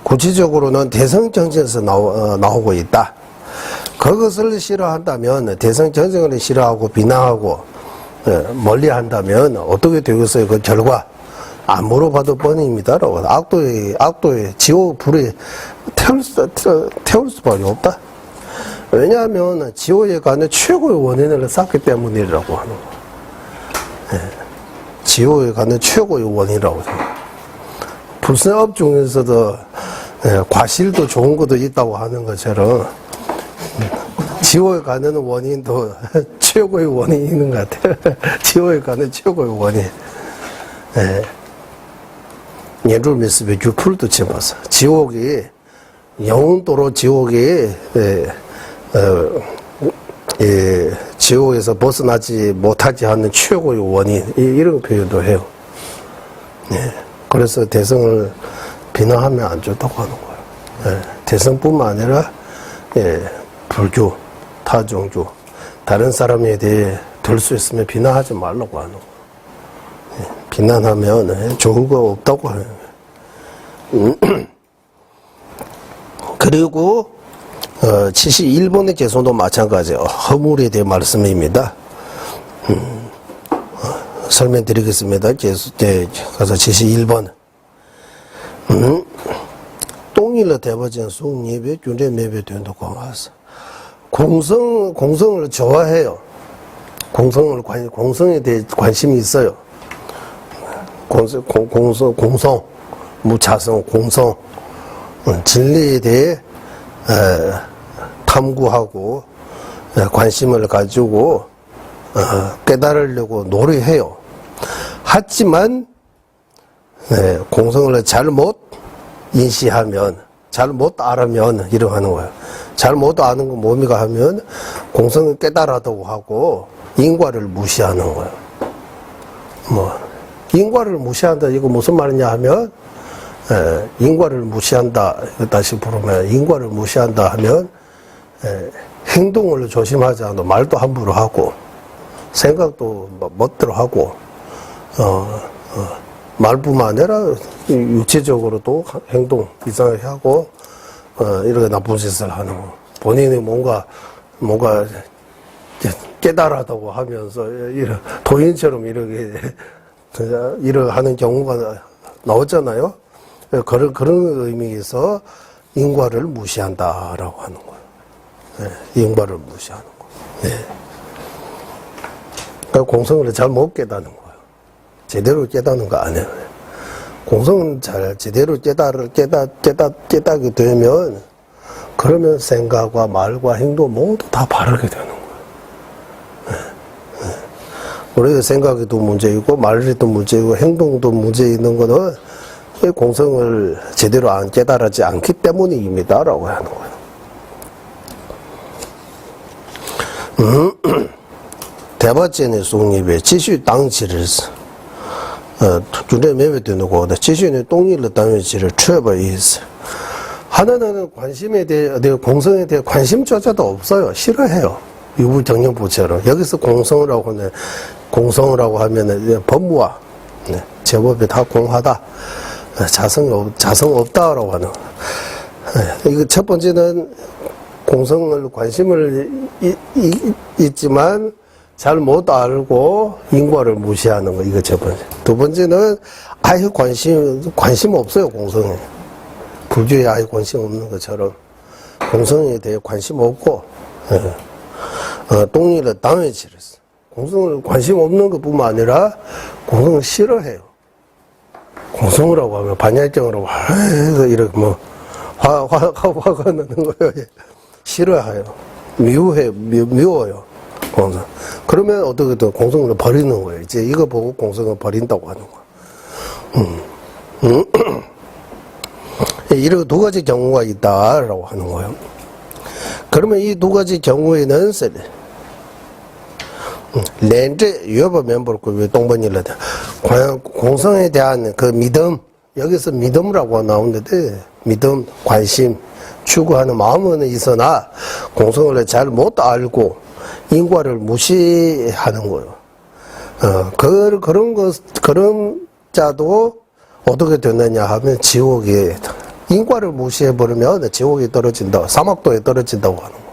구체적으로는 대성정쟁에서 나오고 있다. 그것을 싫어한다면 대성정쟁을 싫어하고 비난하고 멀리한다면 어떻게 되겠어요? 그 결과 안 물어봐도 뻔입니다라고. 악도의 지옥 불에 태울 수밖에 없다. 왜냐하면 지옥에 가는 최고의 원인을 쌓기 때문이라고 하는 거예요. 예. 지옥에 가는 최고의 원인이라고 생각해요. 불생업 중에서도 과실도 좋은 것도 있다고 하는 것처럼 지옥에 가는 원인도 최고의 원인이 있는 것 같아요. 지옥에 가는 최고의 원인. 예를 믿으면 유풀도 쳐봐서 지옥이 영원토록 지옥이 지옥에서 벗어나지 못하지 않는 최고의 원인 이런 표현도 해요. 그래서 대성을 비난하면 안 좋다고 하는 거예요. 대성뿐만 아니라 불교, 타종교 다른 사람에 대해 들 수 있으면 비난하지 말라고 하는 거예요. 비난하면 좋은 거 없다고 해요. 그리고 71번의 개성도 마찬가지예요. 허물에 대한 말씀입니다. 설명드리겠습니다. 가서 71번. 똥일러 대버전 수예배 균제 매배 된다고 하면서 공성을 좋아해요. 공성에 대해 관심이 있어요. 공성, 무차성, 공성, 진리에 대해 탐구하고 관심을 가지고 깨달으려고 노력해요. 하지만 공성을 잘못 인식하면, 잘못 알으면 이러하는 거예요. 잘못 아는 거 뭡니까 하면 공성을 깨달았다고 하고 인과를 무시하는 거예요. 인과를 무시한다 이거 무슨 말이냐 하면 인과를 무시한다 다시 부르면 인과를 무시한다 하면 행동을 조심하지 않고 말도 함부로 하고 생각도 멋대로 하고 말뿐만 아니라 육체적으로도 행동 이상하게 하고 이렇게 나쁜 짓을 하는 거. 본인이 뭔가 깨달았다고 하면서 이런 도인처럼 이렇게 하는 경우가 나오잖아요. 그런 의미에서 인과를 무시한다라고 하는 거예요. 인과를 무시하는 거예요. 그러니까 공성을 잘 못 깨닫는 거예요. 제대로 깨닫는 거 아니에요. 공성은 잘 제대로 깨닫게 되면 그러면 생각과 말과 행동 모두 다 바르게 되는 거예요. 우리가 생각에도 문제이고 말에도 문제이고 행동도 문제 있는 거는 공성을 제대로 안 깨달지 않기 때문입니다라고 하는 거예요. 대바전의 속립에 지슈 당치를 주례 매매되는 거다. 지슈는 똥일을 당치를 취업에 있어. 하나는 관심에 대해 공성에 대해 관심조차도 없어요. 싫어해요. 유부정령부처럼 여기서 공성이라고 하면은 법무와 제법이 다 공하다, 자성 없다라고 하는. 이거 첫 번째는 공성을 관심을 있지만 잘 못 알고 인과를 무시하는 거 이거 첫 번째. 두 번째는 아예 관심 없어요 공성에. 불교에 아예 관심 없는 것처럼 공성에 대해 관심 없고. 똥일을 당해 지렸어. 공성을 관심 없는 것뿐만 아니라 공성을 싫어해요. 공성이라고 하면 반야경으로 해서 이렇게 화가 나는 거예요. 싫어해요. 미워요. 공성. 그러면 어떻게든 공성을 버리는 거예요. 이제 이거 보고 공성을 버린다고 하는 거예요. 이런 두 가지 경우가 있다라고 하는 거예요. 그러면 이 두 가지 경우에는 렌즈 유효법 멤버로 똥번일러다. 과연 공성에 대한 그 믿음, 여기서 믿음이라고 나오는데 믿음, 관심, 추구하는 마음은 있으나 공성을 잘 못 알고 인과를 무시하는 거예요. 그런 자도 어떻게 되느냐 하면 지옥에 인과를 무시해버리면 지옥에 떨어진다. 사막도에 떨어진다고 하는 거예요.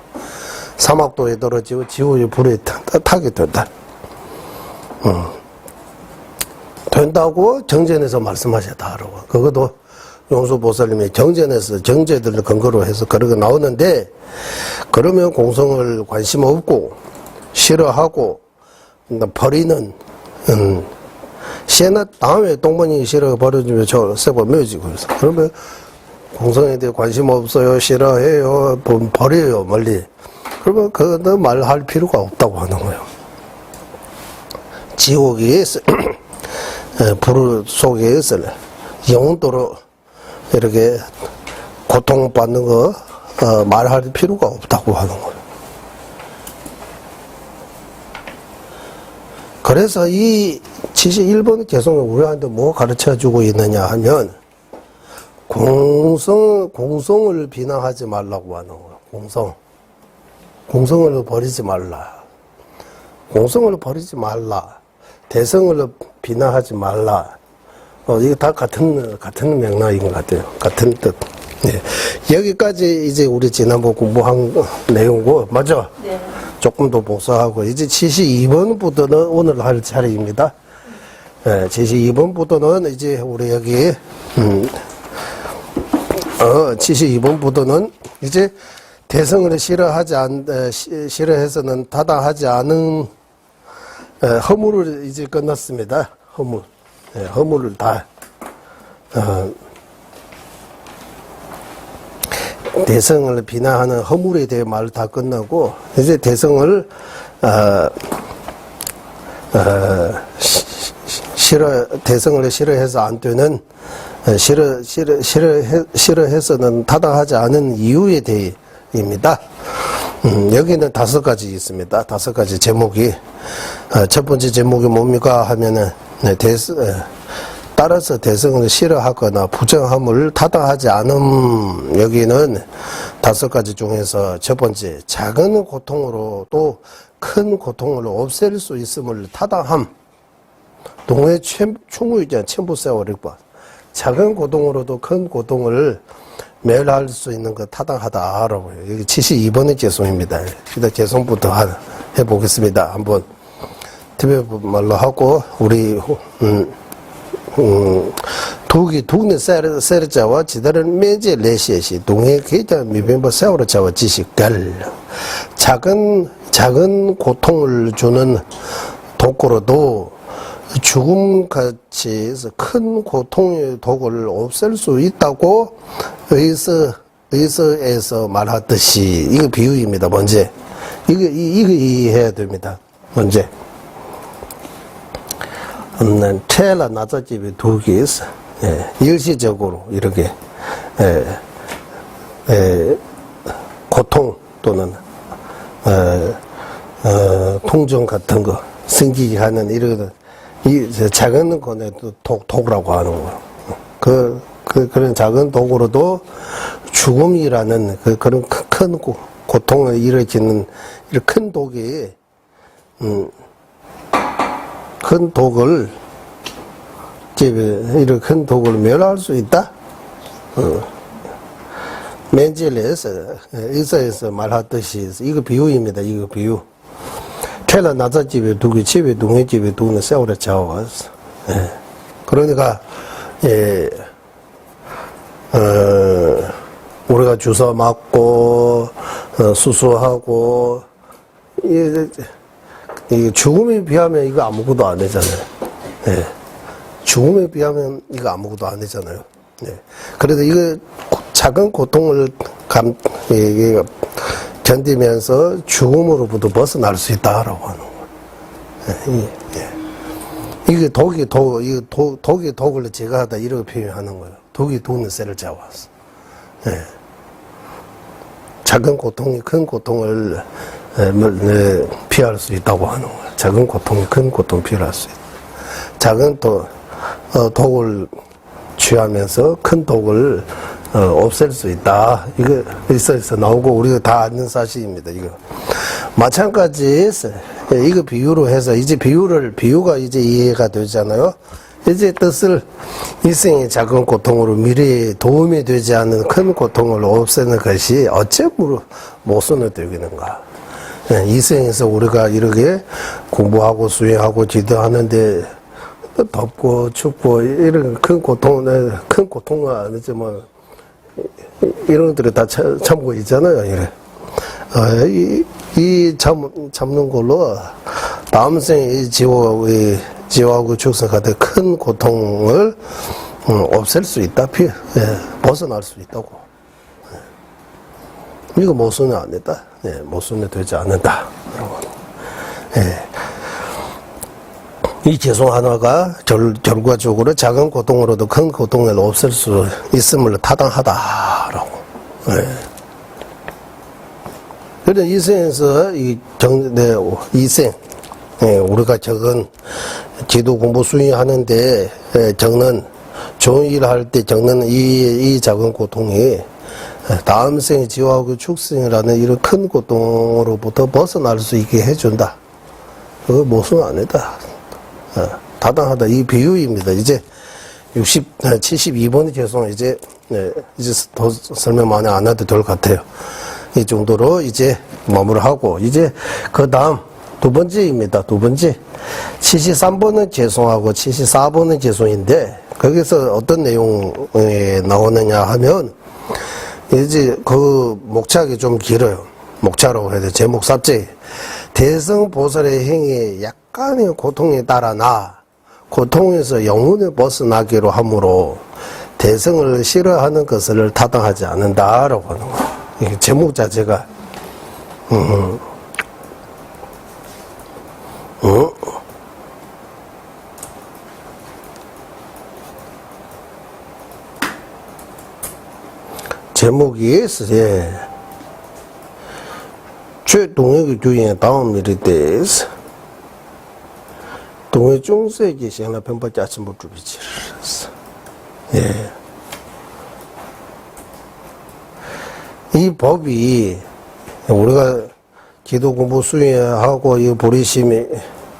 사막도에 떨어지고 지옥의 불에 타게 된다. 된다고 정전에서 말씀하셨다라고. 그것도 용수보살님이 정전에서 정제들을 근거로 해서 그렇게 나오는데, 그러면 공성을 관심 없고 싫어하고 버리는 시에나 다음에 똥번이 싫어 버려주면 저 세번 묘지고 그래서 그러면 공성에 대해 관심 없어요, 싫어해요, 버려요 멀리. 그러면 그거는 말할 필요가 없다고 하는 거예요. 지옥에 불 속에서 영원토록 이렇게 고통받는 거 말할 필요가 없다고 하는 거예요. 그래서 이 71번 개성을 우리한테 뭐 가르쳐 주고 있느냐 하면 공성을 비난하지 말라고 하는 거예요. 공성을 버리지 말라. 공성을 버리지 말라. 대성을 비난하지 말라. 이게 다 같은 맥락인 것 같아요. 같은 뜻. 네. 여기까지 이제 우리 지난번 공부한 내용고, 맞죠? 네. 조금 더 복사하고, 이제 72번부터는 오늘 할 차례입니다. 네, 72번부터는 이제 우리 여기, 72번부터는 이제 대성을 싫어해서는 타당하지 않은 허물을 이제 끝났습니다. 허물. 네, 허물을 다, 대성을 비난하는 허물에 대해 말을 다 끝나고, 이제 대성을, 대성을 싫어해서 안 되는, 싫어해서는 타당하지 않은 이유에 대해입니다. 여기는 5가지 있습니다. 5가지 제목이. 첫 번째 제목이 뭡니까 하면은, 따라서 대성을 싫어하거나 부정함을 타당하지 않음. 여기는 5가지 중에서 첫 번째, 작은 고통으로 또 큰 고통을 없앨 수 있음을 타당함. 동해 충무이자 첨부세월이고, 작은 고통으로도 큰 고통을 멸할 수 있는 것 타당하다라고요. 여기 72번의 개성입니다. 일단 개성부터 해보겠습니다. 한번 티베트 말로 하고, 우리 두기 세르자와 지다른 매제 레시에시 동해 계자 미변버 세월을 자와 지식갈. 작은 고통을 주는 독고로도 죽음같이 큰 고통의 독을 없앨 수 있다고 의서에서 말하듯이, 이거 비유입니다. 먼저 이거 이해해야 됩니다. 먼저 테라 나자집이 2개 있어. 일시적으로 이렇게 고통 또는 통증 같은 거 생기게 하는 이런 이 작은 거에도 독이라고 하는 거예요. 그런 작은 독으로도 죽음이라는 그런 큰 고통을 일으키는 이런 큰 독이 큰 독을 이런 큰 독을 멸할 수 있다. 맨젤에서 의사에서 말하듯이 이거 비유입니다. 이거 비유. 테라 나자집에 두기 집에 동해집에 두는 세월에 자와서. 그러니까 우리가 주사 맞고 수술하고 이 죽음에 비하면 이거 아무것도 안 되잖아요. 죽음에 비하면 이거 아무것도 안 되잖아요. 그래도 이거 작은 고통을 견디면서 죽음으로부터 벗어날 수 있다라고 하는 거예요. 이게 독이 독을 제거하다 이렇게 표현하는 거예요. 독이 독는 쇠를 잡아서. 작은 고통이 큰 고통을 피할 수 있다고 하는 거예요. 작은 고통이 큰 고통을 피할 수 있다. 작은 독을 취하면서 큰 독을 없앨 수 있다. 이거 있어서 나오고 우리가 다 아는 사실입니다. 이거 마찬가지 이거 비유로 해서 이제 비유가 이제 이해가 되잖아요. 이제 뜻을 일생의 작은 고통으로 미래에 도움이 되지 않는 큰 고통을 없애는 것이 어째므로 모순이 되겠는가. 이 생에서 우리가 이렇게 공부하고 수행하고 지도하는데 덥고 춥고 이런 큰 고통은 아니지만 이런 것들이 다 참고 있잖아요. 이래. 참는 걸로 다음 생에 이 지옥하고 축생한테 큰 고통을 없앨 수 있다. 벗어날 수 있다고. 이거 모순이 아니다. 모순이 되지 않는다. 이 개성 하나가 결과적으로 작은 고통으로도 큰 고통을 없앨 수 있음을 타당하다라고. 그래서 이 생에서 이생, 우리가 적은 기도 공부 수행하는데 적는 좋은 일을 할 때 적는 이 작은 고통이 다음 생 지옥하고 축생이라는 이런 큰 고통으로부터 벗어날 수 있게 해준다. 그거 모순 아니다. 타당하다. 이 비유입니다. 이제 72번이 죄송 이제 더 설명 많이 안 해도 될 것 같아요. 이 정도로 이제 마무리하고 이제 그 다음 두 번째입니다. 두 번째 73번은 죄송하고 74번은 죄송인데 거기서 어떤 내용이 나오느냐 하면 이제 그 목차가 좀 길어요. 목차라고 해야 돼. 제목 삽제. 대성보살의 행위 약간의 고통에 따라 고통에서 영혼을 벗어나기로 하므로 대성을 싫어하는 것을 타당하지 않는다라고 하는 거예요. 이게 제목 자체가 제목이 최동혁의 주인의 다음 일이 됐어. 동해 중세기 시행나 편파지 아침부 주비치를 했어. 이 법이 우리가 기도 공부 수행하고 이 보리심이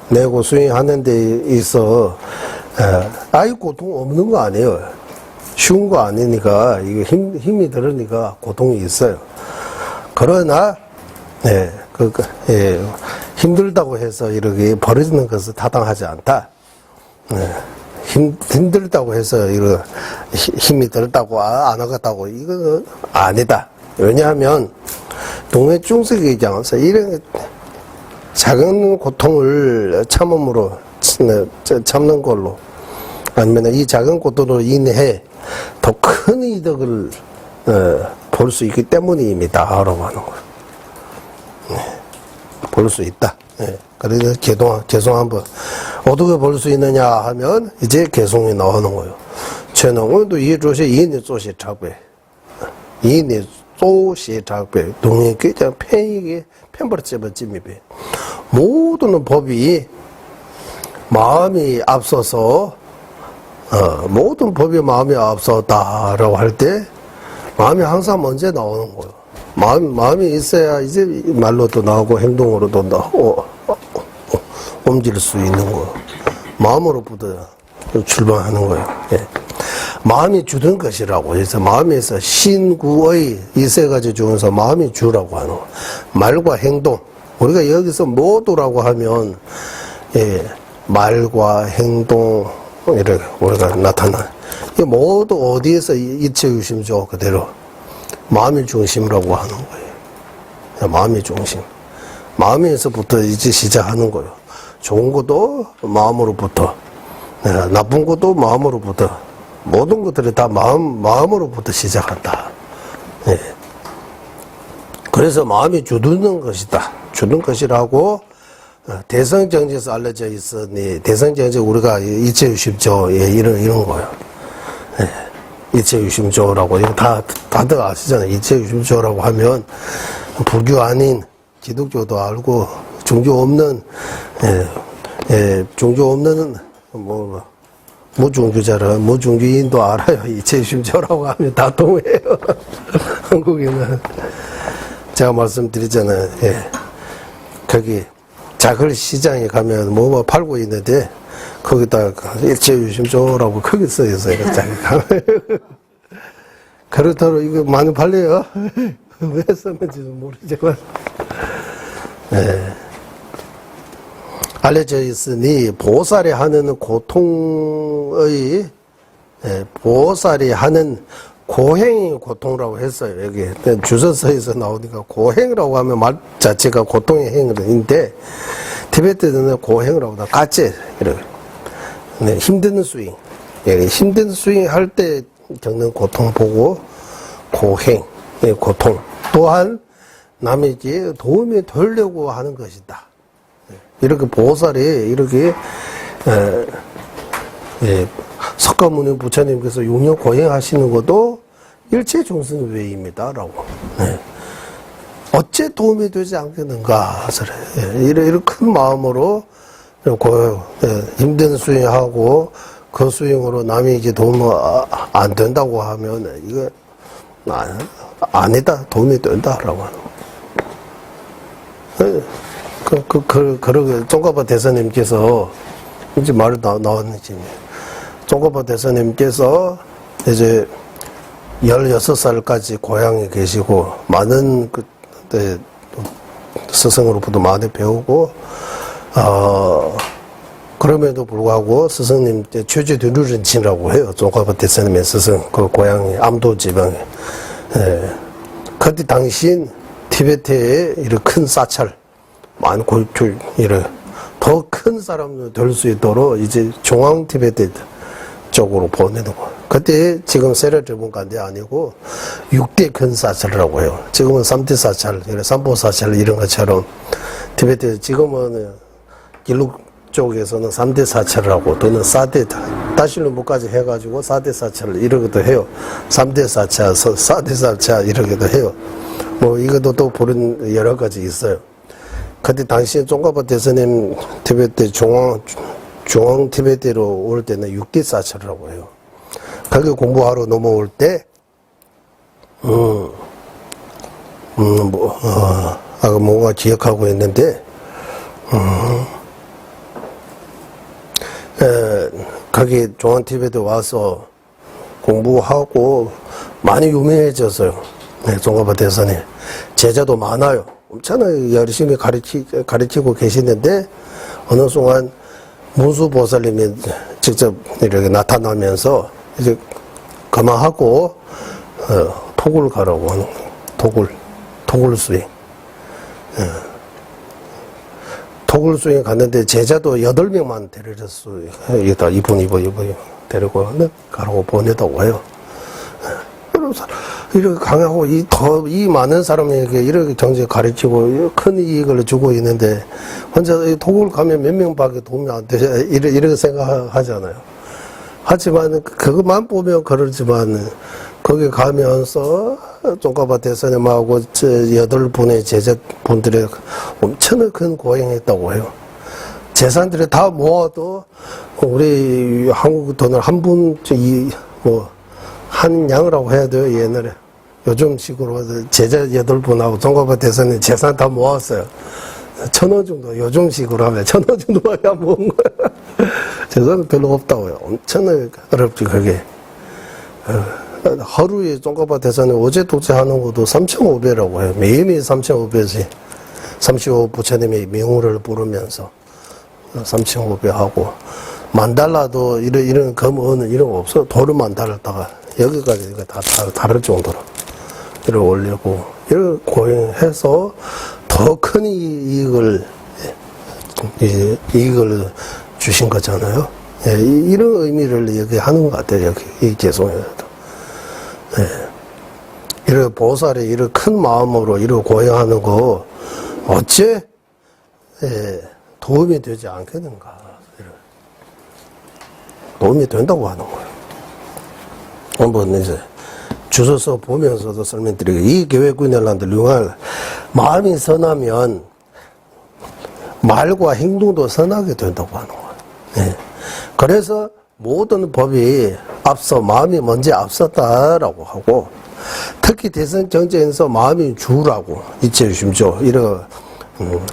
내고 수행하는 데 있어 아예 고통 없는 거 아니에요. 쉬운 거 아니니까 이게 힘이 들으니까 고통이 있어요. 그러나 힘들다고 해서 이렇게 버리는 것은 타당하지 않다. 힘들다고 해서 이거 힘이 들다고 안 하겠다고 이거 아니다. 왜냐하면 동해 중세기 장에서 이런 작은 고통을 참음으로 참는 걸로 아니면 이 작은 고통으로 인해 더 큰 이득을 볼 수 있기 때문입니다. 라고 하는 거예요. 볼 수 있다. 그래서 개송 한번 어떻게 볼 수 있느냐 하면 이제 개송이 나오는 거예요. 최능원도 이조시 이니 조시 작배 이니 조시 작배 동행께 편익이 편버릇집을 찜입해 모든 법이 마음이 앞서서 모든 법이 마음이 앞서다라고 할 때 마음이 항상 먼저 나오는 거예요. 마음이 있어야 이제 말로도 나오고 행동으로도 나오고 옮길 수 있는 거예요. 마음으로부터 출발하는 거예요. 마음이 주던 것이라고 해서 마음에서 신구의 이 세 가지 중에서 마음이 주라고 하는 거예요. 말과 행동. 우리가 여기서 모두라고 하면 말과 행동 이렇게 우리가 나타나. 이 모두 어디에서 이체유심조 그대로 마음의 중심이라고 하는 거예요. 마음의 중심. 마음에서부터 이제 시작하는 거예요. 좋은 것도 마음으로부터, 나쁜 것도 마음으로부터, 모든 것들이 다 마음으로부터 시작한다. 그래서 마음이 주는 것이다. 주는 것이라고 대성정지에서 알려져 있으니 대성정지 우리가 이체유심조 이런 거예요. 이체유심조라고 이거 다들 아시잖아요. 이체유심조라고 하면 불교 아닌 기독교도 알고 종교 없는 무종교인도 알아요. 이체유심조라고 하면 다 동해요. 한국에는 제가 말씀드리잖아요. 거기 작을 시장에 가면 뭐 팔고 있는데 거기다 일체유심조라고 크게 써 있어요. 그렇다고 이거 많이 팔려요. 왜 썼는지는 모르지만. 알려져 있으니 보살이 하는 고통의 보살이 하는 고행이 고통이라고 했어요. 여기 주서서에서 나오니까 고행이라고 하면 말 자체가 고통의 행인데 티베트는 고행이라고 다 같이 이렇게 힘든 스윙, 힘든 스윙 할 때 겪는 고통 보고 고행, 고통 또한 남에게 도움이 되려고 하는 것이다. 이렇게 보살이 이렇게 석가모니 부처님께서 6년 고행하시는 것도 일체 중생 외입니다라고. 어째 도움이 되지 않겠는가? 이런 큰 마음으로 힘든 수행하고 그 수행으로 남에게 도움 안 된다고 하면 이거 아니다, 도움이 된다라고 하는 거. 그러게 종가파 대사님께서 이제 말이 나왔는지. 종가파 대사님께서 이제 16살까지 고향에 계시고 많은 그때 스승으로부터 많이 배우고 그럼에도 불구하고 스승님 최저두루른친이라고 해요. 종가파 대사님의 스승 그 고향이 암도 지방에. 그때 당시인 티베트에 이런 큰 사찰 많고 이런 더 큰 사람도 될 수 있도록 이제 중앙 티베트 쪽으로 보내는 거. 그때 지금 세례대문관대 아니고 6대 큰 사찰이라고 해요. 지금은 3대 사찰, 3보 사찰 이런 것처럼 티베트 지금은 길룩 쪽에서는 3대 사찰이라고 또는 4대 다실루무까지 해가지고 4대 사찰 이러기도 해요. 3대 사찰, 4대 사찰 이러기도 해요. 뭐 이것도 또 부른 여러 가지 있어요. 그때 당시 종가파 대사님 티베트 중앙 티베트로 올 때는 6대 사찰이라고 해요. 거기 공부하러 넘어올 때, 아까 뭔가 기억하고 있는데, 거기 중앙 티베트 와서 공부하고 많이 유명해졌어요. 네, 종가파 대사님. 제자도 많아요. 엄청나게 열심히 가르치고 계시는데, 어느 순간 문수보살님이 직접 이렇게 나타나면서 이제 그만하고 토굴 가라고 하는 거예요. 토굴 수행. 토굴 수행 갔는데 제자도 8명만 데려졌어요. 이분 데리고 가라고 보내다고 해요. 이렇게 강하고 이 많은 사람에게 이렇게 정제 가르치고 큰 이익을 주고 있는데 혼자 토굴 가면 몇 명밖에 도움이 안 돼. 이렇게 생각하잖아요. 하지만 그것만 보면 그러지만 거기 가면서 종가파 대사님하고 8분의 제자분들이 엄청나게 큰 고행했다고 해요. 재산들을 다 모아도 우리 한국 돈을 한 분, 한 양이라고 해야 돼요, 옛날에. 요즘 식으로 제자 8분하고 종가파 대사님 재산 다 모았어요. 1,000원 정도, 요즘식으로 하면 1,000원 정도밖에 안 모은 거야. 재산은 별로 없다고요. 엄청나게 어렵지, 그게. 하루에 종가파 대사님 어제 독재하는 것도 3,500이라고 해요. 매일매일 3,500씩. 35 부처님의 명호를 부르면서 3,500 하고. 만달라도 이런 금은 이런 거 없어. 도르만 달았다가 여기까지 다 다를 정도로. 이렇게 올리고, 이렇게 고행해서 더 큰 이익을 주신 거잖아요. 예, 이런 의미를 얘기하는 것 같아요, 여기, 이 개송에도. 예. 이런 보살이 이런 큰 마음으로 이렇게 고행하는 거, 어째, 도움이 되지 않겠는가. 도움이 된다고 하는 거예요. 한번 이제, 주소서 보면서도 설명드리고, 이 계획군열란들 융할 마음이 선하면 말과 행동도 선하게 된다고 하는 거예요. 예. 그래서 모든 법이 마음이 먼저 앞섰다라고 하고, 특히 대선 정제에서 마음이 주라고, 이체심조, 이런,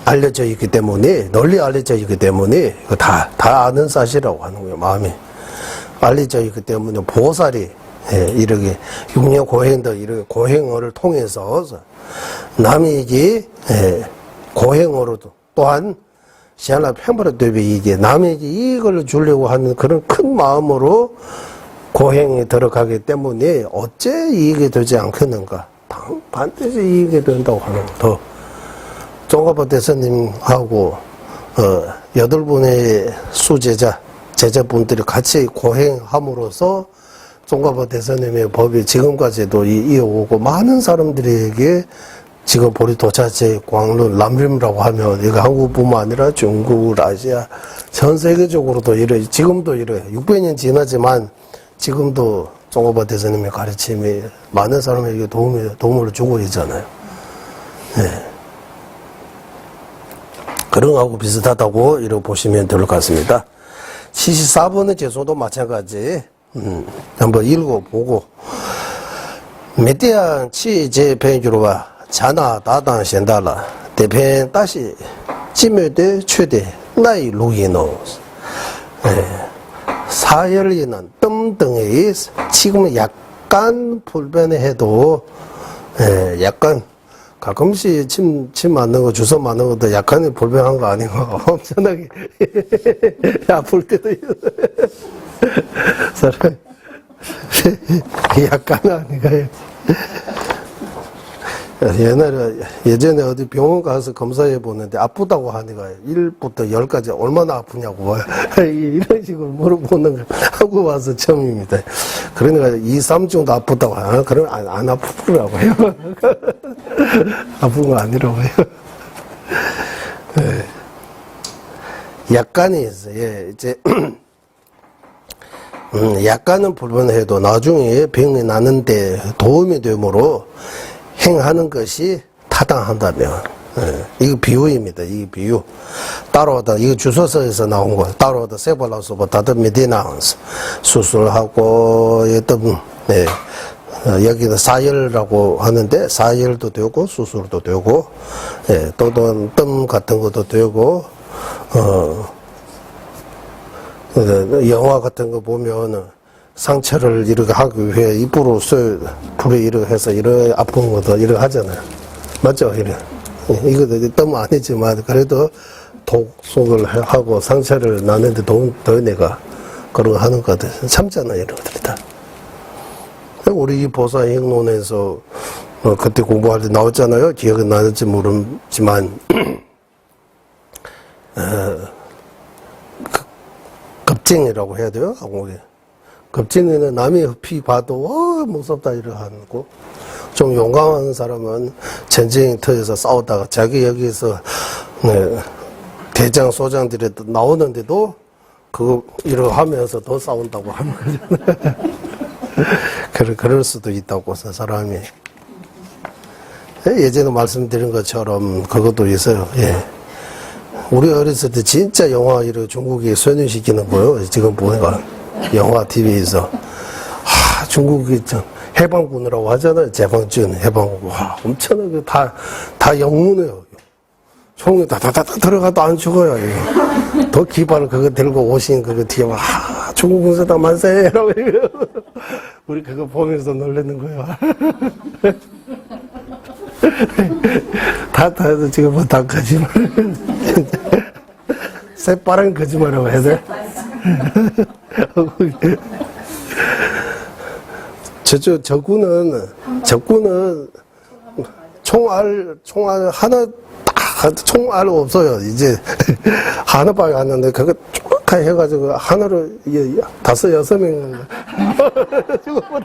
알려져 있기 때문에, 널리 알려져 있기 때문에, 다 아는 사실이라고 하는 거예요, 마음이. 알려져 있기 때문에, 보살이, 이렇게, 6년 고행도 이렇게 고행어를 통해서, 남에게, 고행어로도, 또한, 시안라 팽보라 대비 이게 남에게 이익을 주려고 하는 그런 큰 마음으로 고행에 들어가기 때문에 어째 이익이 되지 않겠는가? 반드시 이익이 된다고 하는 더 종가보 대선님하고 8분의 제자분들이 같이 고행함으로써 종가보 대선님의 법이 지금까지도 이어오고 많은 사람들에게 지금 보리도자체, 광론, 람림이라고 하면 이거 한국뿐만 아니라 중국, 아시아 전 세계적으로도 지금도 600년 지나지만 지금도 종가보 대선님의 가르침이 많은 사람에게 도움을 주고 있잖아요. 네. 그런 거하고 비슷하다고 이렇게 보시면 될 것 같습니다. 74번의 제소도 마찬가지. 한번 읽어보고. 메디안 치제 편주로와 자나 다당 현달라 대편 다시 지묘대 최대 나이 루이노 사열이는 뜸등의 지금은 약간 불변해도 약간 가끔씩 침 맞는 거, 주워 맞는 것도 약간의 불편한 거 아닌가. 엄청나게 아플 때도 사람 약간 아닌가요? 예전에 어디 병원 가서 검사해 보는데 아프다고 하니까 1부터 10까지 얼마나 아프냐고 이런 식으로 물어보는 거 하고 와서 처음입니다. 그러니까 2, 3 정도 아프다고 하나? 그러면 안 아프더라고 해요. 아픈 거 아니라고 해요. 네. 약간이 있어요. 예, 이제 약간은 불편해도 나중에 병이 나는데 도움이 되므로 행하는 것이 타당한다면, 이거 비유입니다. 이 비유. 따로하다, 이거 주소서에서 나온 거. 따로하다, 세발라서보 다들 메디나운스. 수술하고, 여기는 사열이라고 하는데, 사열도 되고, 수술도 되고, 또는 뜸 같은 것도 되고, 영화 같은 거 보면은, 상처를 이렇게 하기 위해 입으로 불에 이렇게 해서 이렇게 아픈 것도 이렇게 하잖아요. 맞죠? 이거 뜸 아니지만 그래도 독속을 하고 상처를 나는데 더 내가 그런 거 하는 것 같아요. 참잖아요. 이런 것들이 다. 우리 이 보사행론에서 그때 공부할 때 나왔잖아요. 기억은 나는지 모르지만 급증이라고 해야 돼요. 한국에. 급진에는 남이 피 봐도 무섭다 이러고 좀 용감한 사람은 전쟁터에서 싸우다가 자기 여기서 대장 소장들이 나오는데도 그거 이러고 하면서 더 싸운다고 하는 거잖아요. 그럴 수도 있다고 사람이. 예전에 말씀드린 것처럼 그것도 있어요. 예. 우리 어렸을 때 진짜 영화 이렇게 중국에 선연시키는 거예요. 지금 보니까. 영화 TV에서 중국이 해방군이라고 하잖아요.解放军 해방군. 엄청나게 다 영문이에요. 총이 다다다 들어가도 안 죽어요. 이거. 더 기발 그거 들고 오신 그거 뒤에 중국 군사당 만세라고 우리 그거 보면서 놀라는 거예요. 다 지금 다 거짓말. 새빠른 거짓말이라고 해야 돼? 적군은 총알 하나 총알 없어요. 이제 하나밖에 안 하는데 그거 쭉 해가지고 하나로 5, 6명 죽어버려.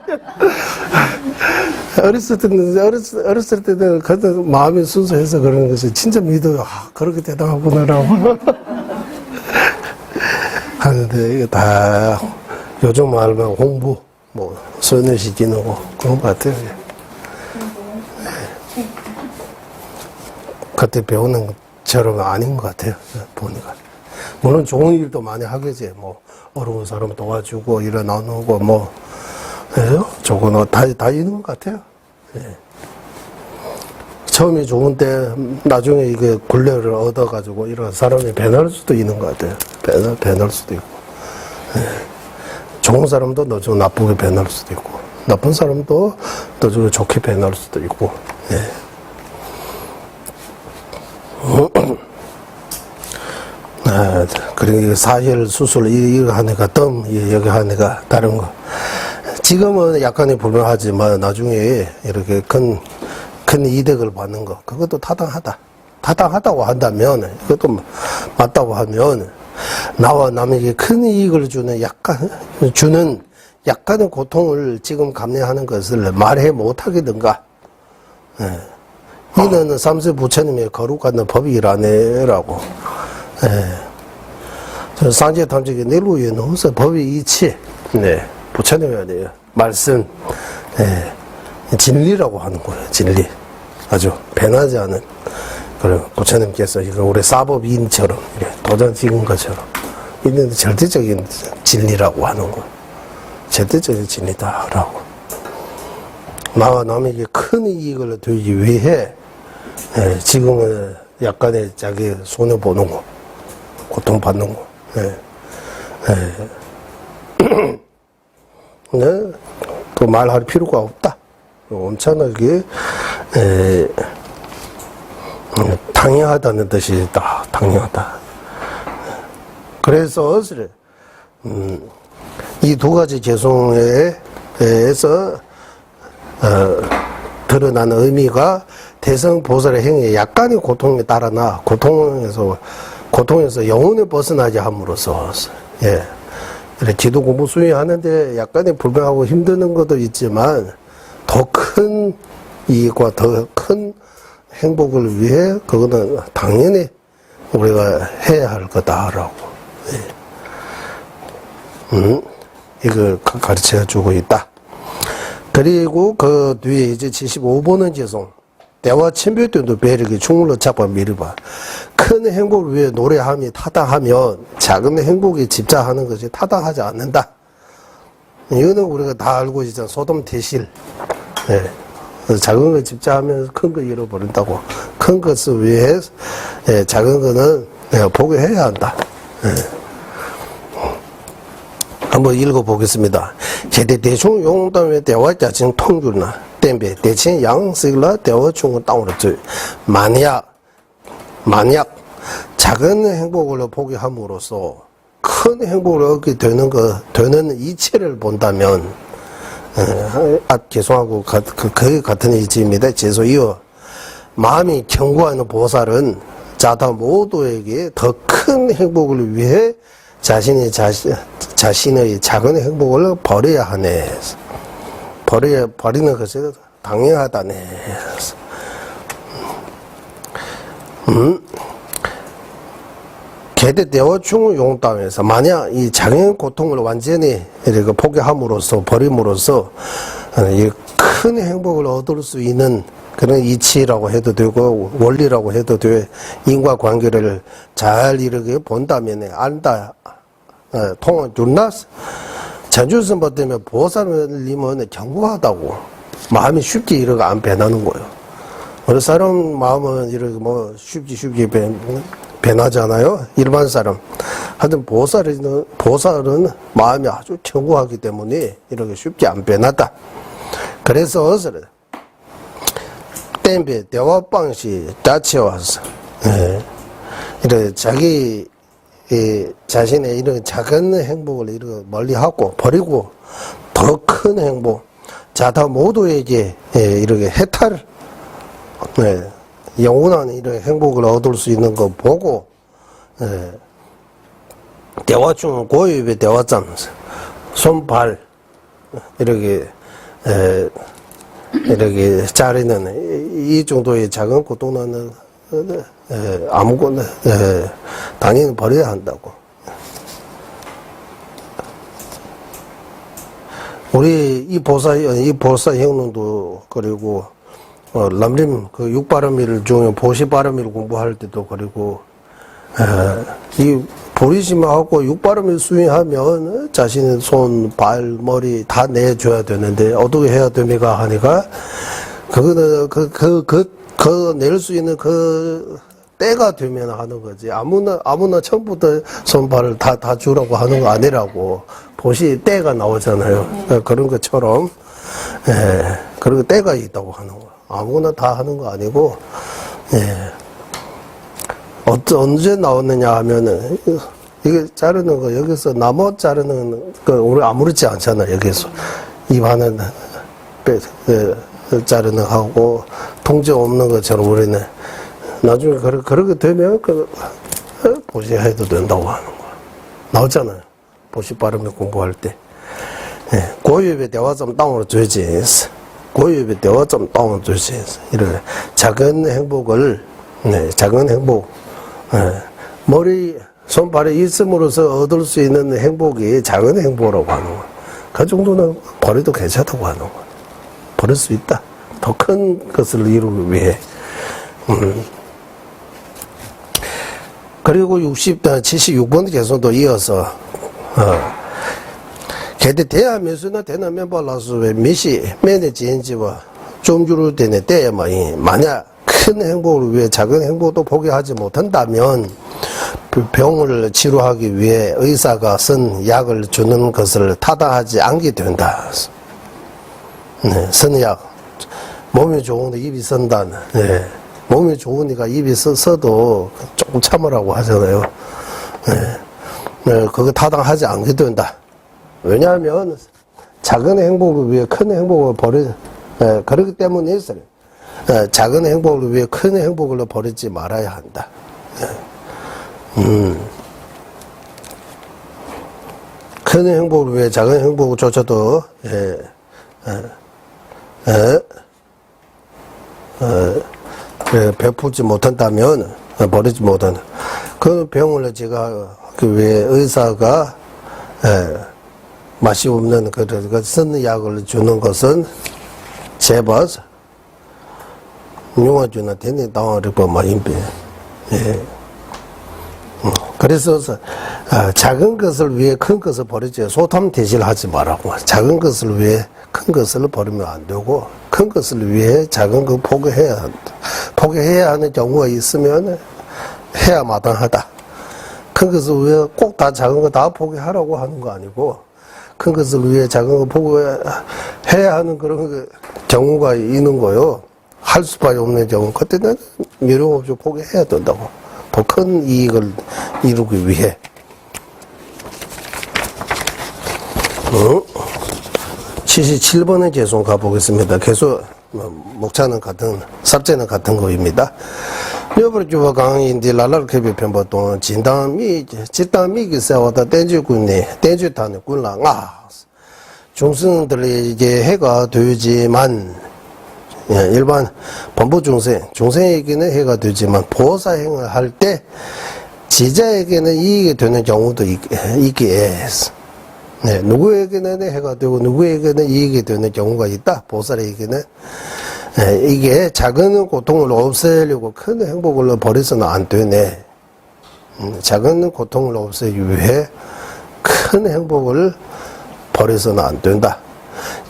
어렸을 때는 그때 마음이 순수해서 그러는 것이 진짜 믿어요. 그렇게 대단하구나라고 하는데 이게 다 요즘 말하면 홍보 선회시키는 거 그런 것 같아요. 그때 배우는 것처럼 아닌 것 같아요. 보니까. 물론 좋은 일도 많이 하겠지. 어려운 사람 도와주고, 일어나누고, 저거는 다 있는 것 같아요. 예. 처음이 좋은데, 나중에 이게 굴레를 얻어가지고, 이런 사람이 변할 수도 있는 것 같아요. 변할 수도 있고. 예. 좋은 사람도 나중에 나쁘게 변할 수도 있고, 나쁜 사람도 나중에 좋게 변할 수도 있고, 예. 그리고 사실 수술 이거 하니까 여기 하니까 다른 거. 지금은 약간의 불편하지만 나중에 이렇게 큰 이득을 받는 거, 그것도 타당하다고 한다면, 이것도 맞다고 하면, 나와 남에게 큰 이익을 주는 약간의 고통을 지금 감내하는 것을 말해 못하겠는가. 예. 이는 삼세 부처님의 거룩한 법이라네라고. 예. 상제 탐직의 내루에 넣어서 법이 이치. 네. 부처님의 돼요. 말씀. 예. 진리라고 하는 거예요. 진리. 아주 변하지 않은 그런 부처님께서 이거 우리 사법인처럼 도장 찍은 것처럼 있는 절대적인 진리라고 하는 거. 절대적인 진리다라고. 나와 남에게 큰 이익을 두기 위해 지금은 약간의 자기 손해 보는 거, 고통 받는 거. 네, 또 말할 필요가 없다. 엄청나게 당연하다는 뜻이다. 당연하다. 그래서 이 두 가지 개성에서 드러나는 의미가 대성보살의 행위에 약간의 고통에 따라나 고통에서 영혼을 벗어나게 함으로써 기도 공부 수행하는데 약간의 불편하고 힘드는 것도 있지만 더 큰 이익과 더 큰 행복을 위해 그거는 당연히 우리가 해야 할 거다라고 이걸 가르쳐 주고 있다. 그리고 그 뒤에 이제 75번은 죄송. 대화 침별된도 배력이 충물로 잡아 미르바. 큰 행복을 위해 노래함이 타당하면 작은 행복에 집착하는 것이 타당하지 않는다. 이거는 우리가 다 알고 있잖아. 소돔 대실. 작은 거 집착하면서 큰 거 잃어버린다고. 큰 것을 위해 작은 거는 포기해야 한다. 한번 읽어보겠습니다. 제대 대충 용담의 대화 자칭 통줄나 땜배 대칭 양식라 대화 중은 땅으로 줄 만약 작은 행복을 포기함으로써 큰 행복을 얻게 되는 이치를 본다면 죄송하고 거의 같은 이치입니다. 죄송해요. 마음이 견고하는 보살은 자다 모두에게 더 큰 행복을 위해 자신의 작은 행복을 버려야 하네. 버리는 것이 당연하다네. 개대 대화충 용담에서 만약 이 작은 고통을 완전히 이렇게 포기함으로써 버림으로써 이 큰 행복을 얻을 수 있는 그런 이치라고 해도 되고 원리라고 해도 돼. 인과관계를 잘 이렇게 본다면 안다. 통한 줄나 전주선보 때문에 보살님은 견고하다고 마음이 쉽게 이렇게 안 변하는 거예요. 어느 사람 마음은 이렇게 쉽게 변하잖아요. 일반 사람. 하여튼 보살은 마음이 아주 견고하기 때문에 이렇게 쉽게 안 변하다. 그래서 땜배 대화 방식 자체와서 이렇게 자기 자신의 이런 작은 행복을 이렇게 멀리하고 버리고 더 큰 행복, 자다 모두에게 이렇게 해탈, 영원한 이런 행복을 얻을 수 있는 거 보고 대화 중 고유의 대화점, 손발 이렇게 자리는 이 정도의 작은 고통은 아무거나 당연히 버려야 한다고. 우리 이 보사 형님도 그리고 남림 그 육바람일 중에 보시바람일 공부할 때도 그리고 이 보리심하고 육바람일 수행하면 자신의 손, 발, 머리 다 내줘야 되는데 어떻게 해야 됩니까 하니까 그거는 그 낼 수 있는 그 때가 되면 하는 거지. 아무나 처음부터 손발을 다 주라고 하는 거 아니라고. 보시 때가 나오잖아요. 그런 것처럼, 그리고 때가 있다고 하는 거. 아무나 다 하는 거 아니고, 언제 나오느냐 하면은, 이게 자르는 거, 여기서 나무 자르는 거, 우리 아무렇지 않잖아, 여기서. 입하는, 자르는 하고, 통증 없는 것처럼 우리는. 나중에 그렇게 되면, 보시해도 된다고 하는 거야. 나오잖아요. 보시 발음에 공부할 때. 예, 고유의 대화 좀 땅으로 주지. 고유의 대화 좀 땅으로 주지. 이런 작은 행복을, 네, 작은 행복. 예, 머리, 손발에 있음으로써 얻을 수 있는 행복이 작은 행복이라고 하는 거야. 그 정도는 버려도 괜찮다고 하는 거야. 버릴 수 있다. 더 큰 것을 이루기 위해. 그리고 76번 개선도 이어서, 개대 대하 면수나 대나 면발라수의 미시, 면의 지인지와 좀주로 되네 때야만이 만약 큰 행복을 위해 작은 행복도 포기하지 못한다면 병을 치료하기 위해 의사가 쓴 약을 주는 것을 타당하지 않게 된다. 네, 쓴 약. 몸이 좋은데 입이 선다. 네. 몸이 좋으니까 입이 써도 조금 참으라고 하잖아요. 네. 네, 그거 타당하지 않게 된다. 왜냐하면 작은 행복을 위해 큰 행복을 그렇기 때문에 작은 행복을 위해 큰 행복을 버리지 말아야 한다. 큰 행복을 위해 작은 행복조차도 베풀지 못한다면 버리지 못한다. 그 병을 제가 그 외에 의사가 맛이 없는 그 쓰는 약을 주는 것은 제발 용화주나 되네 당어리법 마인배. 예. 그래서 작은 것을 위해 큰 것을 버리지 소탐 대실하지 말라고. 작은 것을 위해 큰 것을 버리면 안 되고 큰 것을 위해 작은 거 포기해야 한다. 포기해야 하는 경우가 있으면 해야 마땅하다. 큰 것을 위해 꼭 다 작은 거 다 포기하라고 하는 거 아니고 큰 것을 위해 작은 거 포기해야 하는 그런 경우가 있는 거요. 할 수밖에 없는 경우 그때는 미련 없이 포기해야 된다고. 더 큰 이익을 이루기 위해. 77번의 개송 가보겠습니다. 개수, 목차는 같은, 삽제는 같은 거입니다. 여버주와 강인디 랄랄케비 편보동 진당미, 집당미기 세워다 땡주군이, 땡주탄의 군랑, 중생들에게 해가 되지만, 일반 범부 중생에게는 해가 되지만 보살행을 할 때 지자에게는 이익이 되는 경우도 있기에 네, 누구에게는 해가 되고 누구에게는 이익이 되는 경우가 있다. 보살에게는 이게 작은 고통을 없애려고 큰 행복을 버려서는 안 되네. 작은 고통을 없애기 위해 큰 행복을 버려서는 안 된다.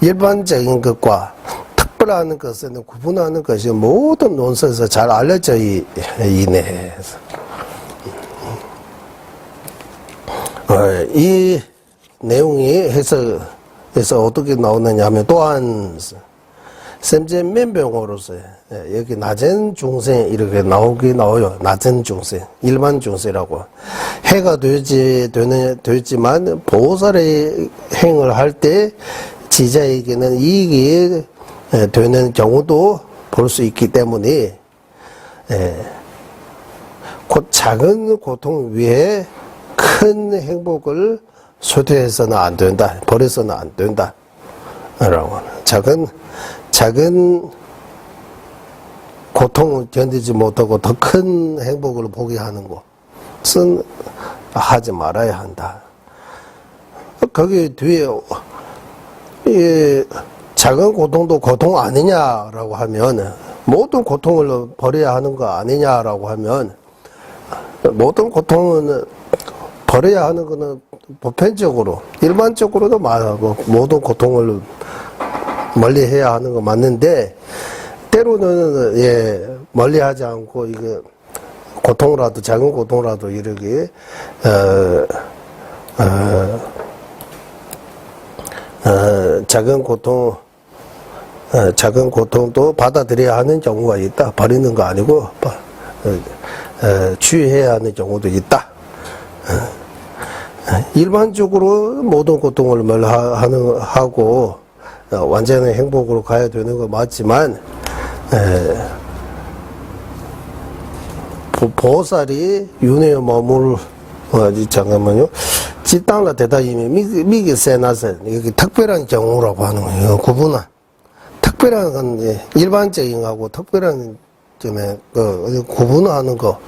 일반적인 것과 특별하는 것은 구분하는 것이 모든 논설에서 잘 알려져 있네. 이 내용이 해석에서 어떻게 나오느냐 하면 또한 샘제 면병으로서 여기 낮은 중생 이렇게 나와요. 낮은 중생, 일반 중생이라고. 해가 되지만 보살의 행을 할 때 지자에게는 이익이 되는 경우도 볼 수 있기 때문에 곧 작은 고통 위에 큰 행복을 소태해서는 안 된다. 버려서는 안 된다. 라고 하는. 작은 고통을 견디지 못하고 더 큰 행복을 보게 하는 것은 하지 말아야 한다. 거기 뒤에 작은 고통도 고통 아니냐라고 하면 모든 고통을 버려야 하는 거 아니냐라고 하면 모든 고통은 버려야 하는 거는 보편적으로 일반적으로도 말하고 모든 고통을 멀리해야 하는 거 맞는데 때로는 멀리하지 않고 이거 고통이라도 작은 고통이라도 이렇게 작은 고통도 받아들여야 하는 경우가 있다. 버리는 거 아니고 취해야 하는 경우도 있다. 일반적으로 모든 고통을 하고 완전한 행복으로 가야 되는 거 맞지만 보살이 윤회의 몸을 잠깐만요. 지땅라 대다임이 미기 세나서 이게 특별한 경우라고 하는 거예요. 구분한 특별한 건 일반적인 거하고 특별한 점에 구분하는 거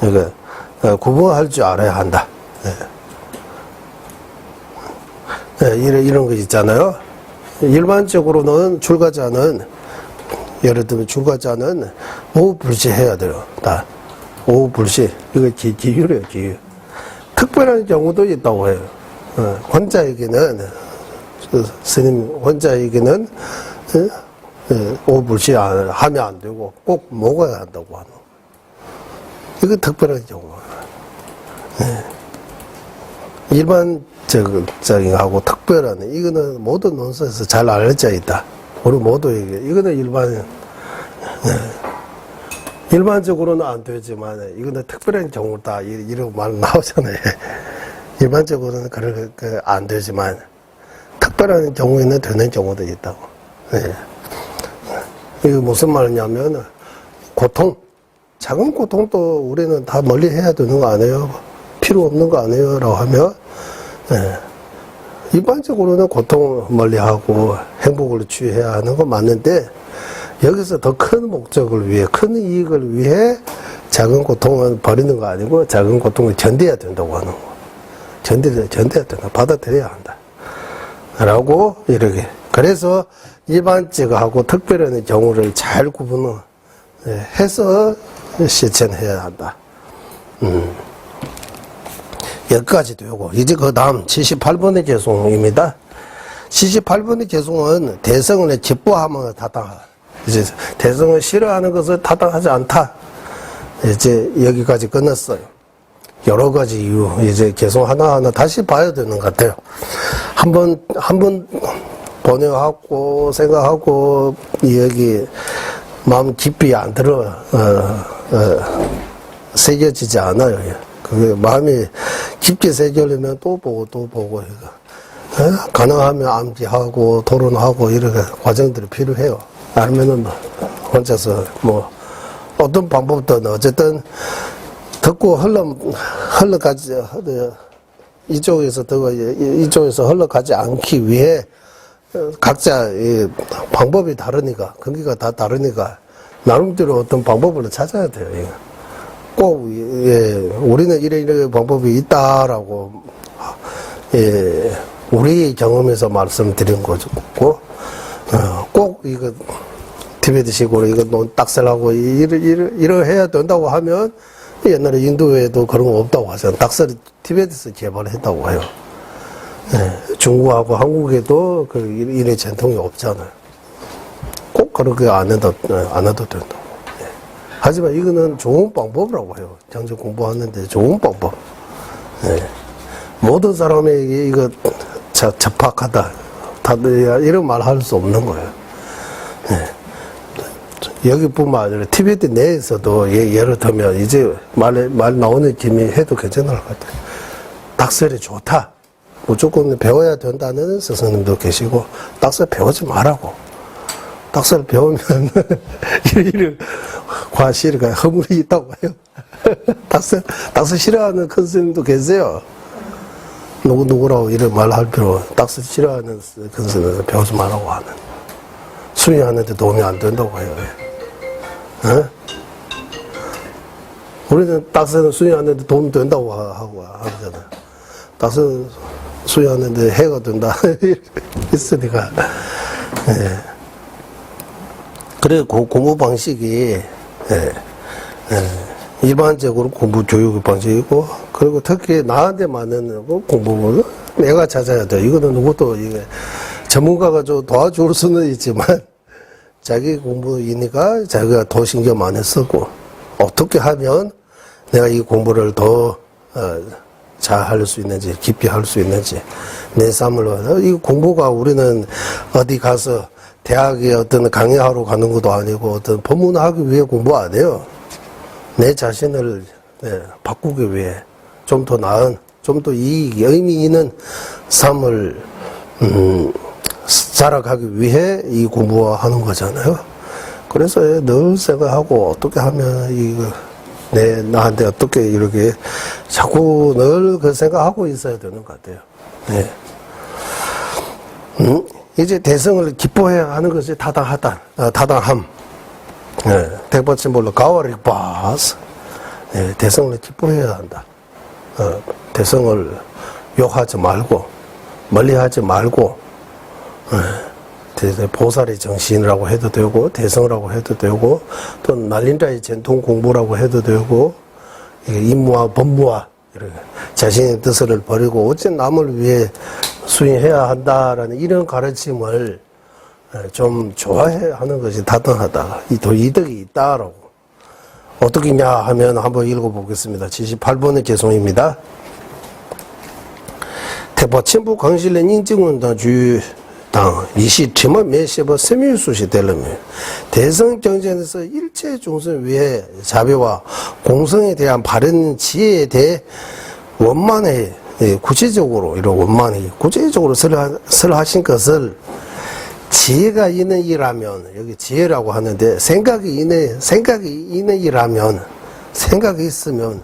이거 구분할 줄 알아야 한다. 이런 거 있잖아요. 일반적으로는 출가자는 예를 들면 출가자는 오불시해야 돼요. 다 오불시 이거 기율이에요. 기율. 특별한 경우도 있다고 해요. 혼자에게는 스님 혼자에게는 오불시 하면 안 되고 꼭 먹어야 한다고 하는. 이거 특별한 경우. 일반적인 하고 특별한 이거는 모든 논술에서 잘 알려져 있다. 우리 모두에게 이거는 일반적으로는 안 되지만 이거는 특별한 경우다 이런 말 나오잖아요. 일반적으로는 그렇게 안 되지만 특별한 경우에는 되는 경우도 있다고. 이거 무슨 말이냐면 고통, 작은 고통도 우리는 다 멀리 해야 되는 거 아니에요? 필요 없는 거 아니에요? 라고 하면 일반적으로는 고통을 멀리하고 행복을 취해야 하는 건 맞는데 여기서 더 큰 목적을 위해 큰 이익을 위해 작은 고통을 버리는 거 아니고 작은 고통을 견뎌야 된다고 하는 거. 견뎌야 된다. 받아들여야 한다. 라고 이렇게. 그래서 일반적하고 특별한 경우를 잘 구분을 해서 실천해야 한다. 여기까지 되고 이제 그 다음 78번의 개송입니다. 78번의 개송은 대성을 기뻐하면 타당하다. 이제 대성을 싫어하는 것을 타당하지 않다. 이제 여기까지 끝났어요. 여러 가지 이유 이제 개송 하나하나 다시 봐야 되는 것 같아요. 한번 번역하고 생각하고 여기 마음 깊이 안 들어 새겨지지 않아요. 그게 마음이 깊게 새겨려면 또 보고 이거 가능하면 암기하고 토론하고 이런 과정들이 필요해요. 아니면은 혼자서 뭐 어떤 방법든 어쨌든 듣고 흘러가지 이쪽에서 흘러가지 않기 위해 각자 방법이 다르니까 근기가 다 다르니까 나름대로 어떤 방법을 찾아야 돼요. 이거. 꼭 우리는 이런 방법이 있다라고 우리 경험에서 말씀드린 거고 꼭 이거 티베트식으로 이거 딱설하고 이러 해야 된다고 하면 옛날에 인도에도 그런 거 없다고 하잖아요. 딱설이 티베트에서 개발했다고 해요. 중국하고 한국에도 이런 전통이 없잖아요. 꼭 그렇게 안 해도 된다고. 하지만 이거는 좋은 방법이라고 해요. 경제 공부하는데 좋은 방법. 모든 사람에게 이거 적합하다. 다들 이런 말 할 수 없는 거예요. 여기뿐만 아니라 티베트 내에서도 예를 들면 이제 말 나오는 김에 해도 괜찮을 것 같아요. 닭설이 좋다. 무조건 배워야 된다는 스승님도 계시고 닭설 배우지 말라고. 닭설 배우면 이런 과실과 허물이 있다고 해요. 닭설 싫어하는 큰 스님도 계세요. 누구라고 이런 말 할 필요. 닭설 싫어하는 큰 스님은 배우지 말라고 하는. 수행하는데 도움이 안 된다고 해요. 우리는 닭설은 수행하는데 도움 된다고 하고 하잖아요. 닭설 수행하는데 해가 된다. 있으니까. 그래, 공부 방식이, 일반적으로 공부 교육 방식이고, 그리고 특히 나한테 맞는 공부를 내가 찾아야 돼. 이거는 누구도, 이게, 전문가가 좀 도와줄 수는 있지만, 자기 공부이니까 자기가 더 신경 많이 쓰고, 어떻게 하면 내가 이 공부를 더, 잘 할 수 있는지, 깊이 할 수 있는지, 내 삶을, 이 공부가 우리는 어디 가서, 대학에 어떤 강의하러 가는 것도 아니고 어떤 법문하기 위해 공부 안 해요. 내 자신을 바꾸기 위해 좀 더 나은, 좀 더 이 의미 있는 삶을 살아가기 위해 이 공부하는 거잖아요. 그래서 늘 생각하고 어떻게 하면 이거 나한테 어떻게 이렇게 자꾸 늘 그 생각하고 있어야 되는 것 같아요. 네. 이제 대성을 기뻐해야 하는 것이 타당함. 네. 대법침벌로 가와릭바스. 네. 대성을 기뻐해야 한다. 대성을 욕하지 말고, 멀리하지 말고, 보살의 정신이라고 해도 되고, 대성이라고 해도 되고, 또 날린자의 전통 공부라고 해도 되고, 임무와 법무와 이렇게 자신의 뜻을 버리고 오직 남을 위해 수행해야 한다라는 이런 가르침을 좀 좋아해 하는 것이 타당하다. 더 이득이 있다라고. 어떻게냐 하면 한번 읽어보겠습니다. 78번의 개송입니다. 태포 첨부 강실의 인증운동 주당 이시 팀을 매시버 세밀수시 되려면 대성 경전에서 일체 중생 위해 자비와 공성에 대한 바른 지혜에 대해 원만히 구체적으로 이런 원만히 구체적으로 설하신 것을 지혜가 있는 이라면 여기 지혜라고 하는데 생각이 있는 이라면 생각이 있으면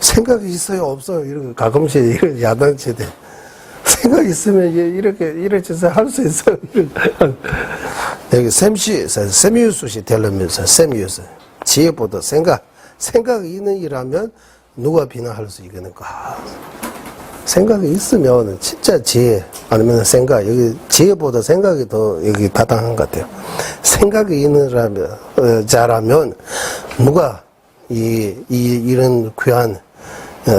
생각이 있어요 없어요 이렇게 가끔씩 이런 야단치대 생각이 있으면 이렇게 할 수 있어요. 여기 세미우스시 되려면서 세미우스 지혜보다 생각이 있는 이라면 누가 비난할 수 있겠는가? 생각이 있으면 진짜 지혜 아니면 생각 여기 지혜보다 생각이 더 여기 타당한 것 같아요. 생각이 있는 자라면 누가 이런 귀한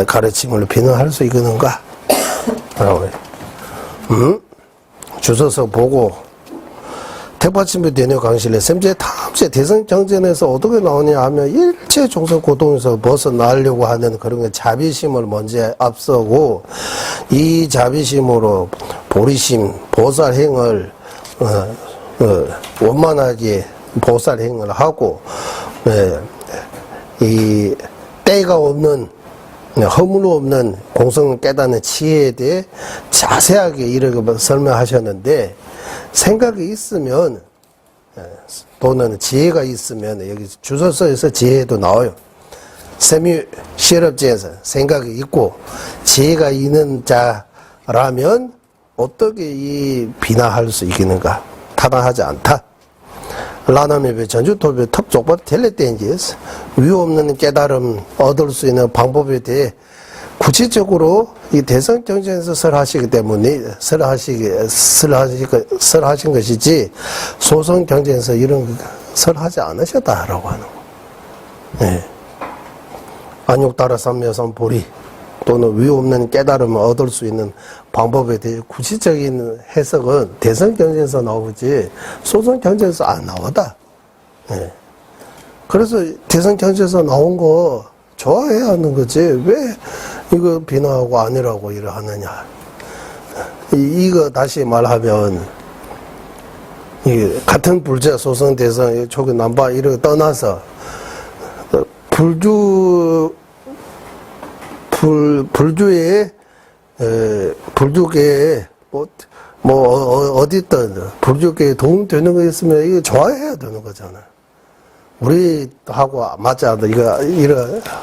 가르침을 비난할 수 있겠는가? 주소서 보고 태파침부 대녀 강실에 샘제 탐제 대성 정전에서 어떻게 나오냐 하면 일체 종성 고통에서 벗어나려고 하는 그런 자비심을 먼저 앞서고 이 자비심으로 보리심 보살행을 원만하게 보살행을 하고 이 때가 없는 허물 없는 공성을 깨닫는 지혜에 대해 자세하게 이렇게 설명하셨는데 생각이 있으면 또는 지혜가 있으면 여기 주소서에서 지혜도 나와요. 세미 실업지에서 생각이 있고 지혜가 있는 자라면 어떻게 이 비난할 수 있겠는가? 타당하지 않다. 라나메베 전주토베 탑족바 텔레텐지에서 위험 없는 깨달음 얻을 수 있는 방법에 대해 구체적으로 이 대성 경전에서 설하시기 때문에 설하신 것이지 소성 경전에서 이런 설하지 않으셨다라고 하는 거. 네. 안욕따라 삼여삼 보리 또는 위험 없는 깨달음을 얻을 수 있는 방법에 대해 구체적인 해석은 대성 경전에서 나오지 소성 경전에서 안 나오다. 네. 그래서 대성 경전에서 나온 거 좋아해야 하는 거지 왜 이거 비난하고 아니라고 이러 하느냐. 이거 다시 말하면 같은 불자 소성 대성 초기 남바 이렇게 떠나서 불주계에 어디든 불주계에 도움되는 거 있으면 이거 좋아해야 되는 거잖아. 우리하고 맞아 이거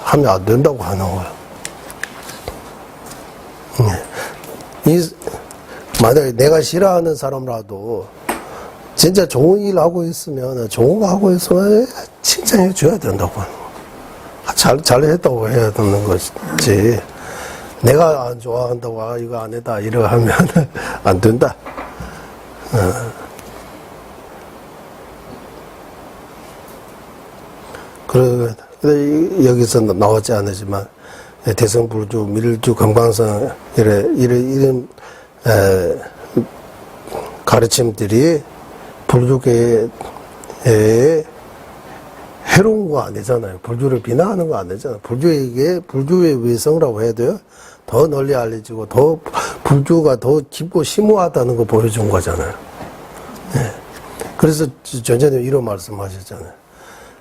하면 안 된다고 하는 거야. 만약에 내가 싫어하는 사람라도 진짜 좋은 일 하고 있으면 좋은 거 하고 있으면 칭찬해 줘야 된다고 하는 거야. 잘했다고 해야 되는 것이지. 내가 안 좋아한다고 이거 안 했다 이러 하면 안 된다. 그래 여기서 나오지 않으지만 대성불주, 밀주, 금강성 이런 가르침들이 불주계에 해로운 거 아니잖아요. 불주를 비난하는 거 아니잖아요. 불주의 위성이라고 해야 돼요. 더 널리 알려지고 더 불주가 더 깊고 심오하다는 거 보여준 거잖아요. 네. 그래서 전자님 이런 말씀하셨잖아요.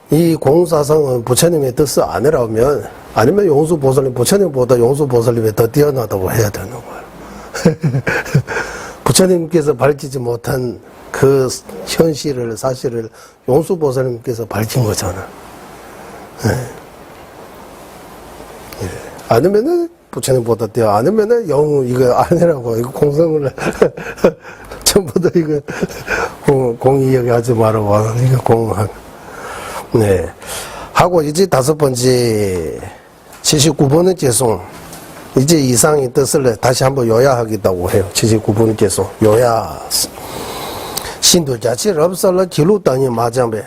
이 공사성은 부처님의 뜻을 아니라면, 아니면 용수보살님, 부처님보다 용수보살님이 더 뛰어나다고 해야 되는 거예요. 부처님께서 밝히지 못한 그 현실을, 사실을 용수보살님께서 밝힌 거잖아. 예. 예. 아니면은 부처님보다 뛰어, 아니면은 이거 아니라고, 이거 공성을, 전부 다 이거 공이여기 하지 말라고, 이거 공한. 네. 하고, 이제 5번째, 79번은 개송. 이제 이상의 뜻을 다시 한번 요야하겠다고 해요. 79번은 개송. 요야. 신도자치 럽살라 기루다니 마장배.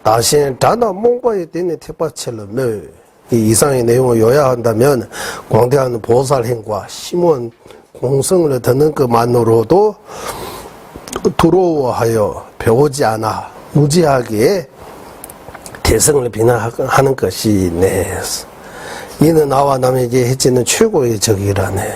다신 다나 몽바에 되는 택바첼러며. 이 이상의 내용을 요야한다면, 광대한 보살행과 심원 공성을 듣는 것만으로도 두려워하여 배우지 않아 무지하게 대성을 비난하는 것이네. 이는 나와 남에게 해치는 최고의 적이라네.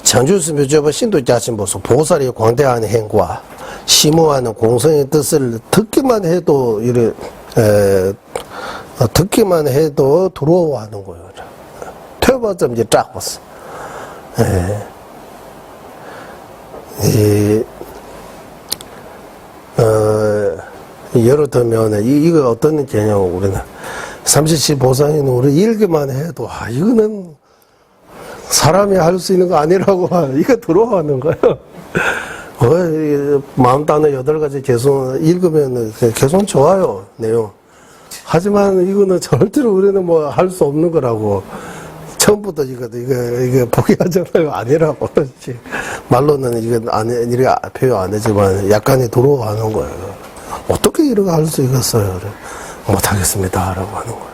장주스며 저번 신도자신 보소 보살의 광대한 행과 심오하는 공성의 뜻을 듣기만 해도 듣기만 해도 두려워하는 거예요. 퇴보자 이제 쫙 봤어. 예를 들면 이거 어떤 개념 우리는 삼시시 보상에는 우리 읽기만 해도 이거는 사람이 할 수 있는 거 아니라고 이거 들어하는 거예요. 마음 따는 8가지 개성 읽으면 개성 좋아요 내용. 하지만 이거는 절대로 우리는 뭐 할 수 없는 거라고. 처음부터 이거 포기하잖아요. 아니라고. 말로는 이건 이렇게 표현 안 하지만 약간의 두려워하는 거예요. 어떻게 이렇게 할 수 있겠어요? 못하겠습니다. 라고 하는 거예요.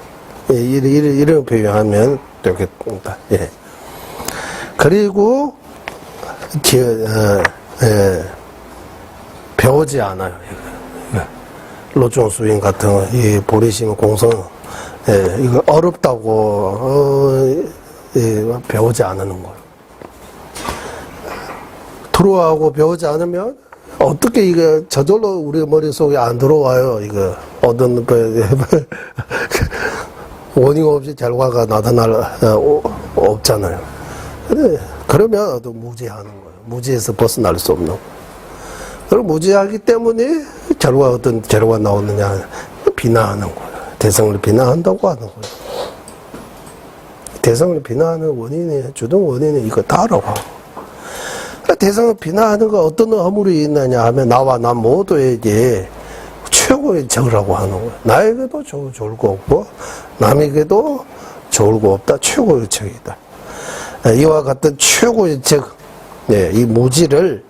예, 이런 표현하면 되겠다. 예. 그리고, 배우지 않아요. 로종수인 같은 거, 이 보리심 공성, 이거 어렵다고, 배우지 않는 거예요. 들어하고 배우지 않으면, 어떻게 이거 저절로 우리 머릿속에 안 들어와요, 이거. 어떤, 원인 없이 결과가 나타날, 없잖아요. 그러면 또 무지하는 거예요. 무지에서 벗어날 수 없는 거예요. 그리고 무지하기 때문에 어떤 결과가 나오느냐, 비난하는 거예요. 대성을 비난한다고 하는 거예요. 대성을 비난하는 원인이, 주동 원인이 이거 다라고 하고. 대성을 비난하는 거 어떤 허물이 있느냐 하면 나와 남 모두에게 최고의 적이라고 하는 거예요. 나에게도 좋을 거 없고, 남에게도 좋을 거 없다. 최고의 적이다. 이와 같은 최고의 적, 이 무지를,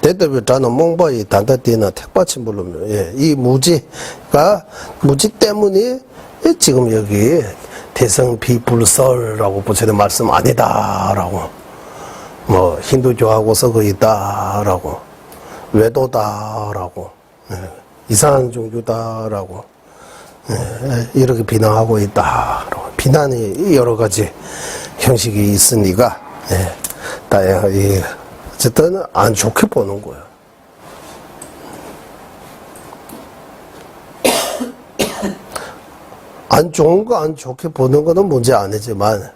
대답을 자는 몽바이 단다띠나 택받침 부르면, 이 무지 때문에 지금 여기 대성 비불설이라고 부처님 말씀 아니다라고, 뭐, 힌두교하고 섞어 있다라고, 외도다라고, 이상한 종교다라고, 이렇게 비난하고 있다라고. 비난이 여러 가지 형식이 있으니까, 어쨌든 안 좋게 보는 거예요. 안 좋은 거 안 좋게 보는 거는 문제 아니지만,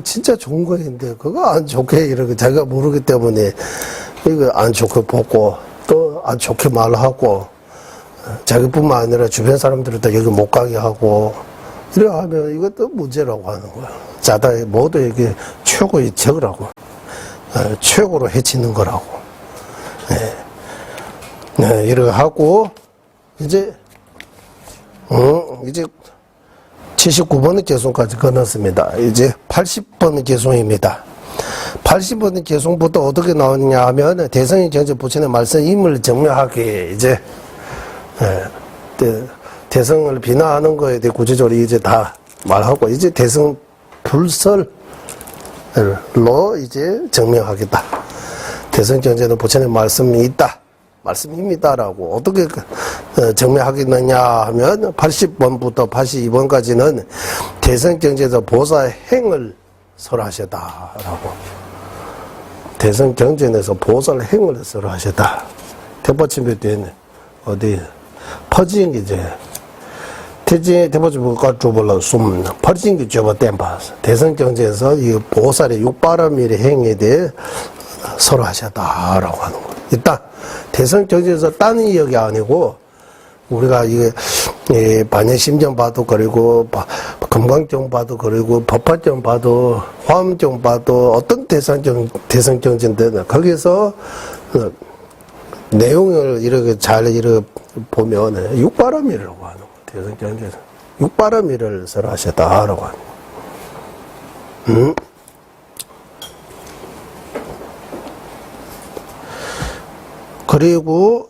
진짜 좋은 거인데, 그거 안 좋게 이렇게 자기가 모르기 때문에, 이거 안 좋게 보고, 또 안 좋게 말하고, 자기뿐만 아니라 주변 사람들도 여기 못 가게 하고, 이래 하면 이것도 문제라고 하는 거야. 자다 모두에게 최고의 적이라고. 최고로 해치는 거라고. 이렇게 하고, 이제 79번의 개송까지 끝났습니다. 이제 80번의 개송입니다. 80번의 개송부터 어떻게 나오느냐 하면, 대성의 경제 부처의 말씀 임을 증명하게, 이제, 대성을 비난하는 거에 대해 구체적으로 이제 다 말하고, 이제 대성 불설로 이제 증명하겠다. 대성 경제는 부처의 말씀이 있다. 말씀입니다라고. 어떻게 증명하겠느냐 하면 80번부터 82번까지는 대성 경제에서 보사 행을 설하셨다라고. 대성 경전에서 보살 행을 서로 하셨다. 대받침에 되네. 어디 퍼진 게 이제 태진 대받침과 줘볼라 숨 퍼진 게 줘봐 땜봐. 대성 경전에서 이 보살의 육바람일의 행에 대해 서로 하셨다라고 하는 거. 일단 대성 경전에서 딴 이야기 아니고 우리가 이게 반야심정 봐도 그리고 금강정 봐도 그리고 법화정 봐도 화엄정 봐도 어떤 대성경전인데 거기서 내용을 이렇게 잘 이렇게 보면 육바람이라고 하는 거예요. 대성경전에서 육바람이를 서로 하셨다라고 하는 거예요. 그리고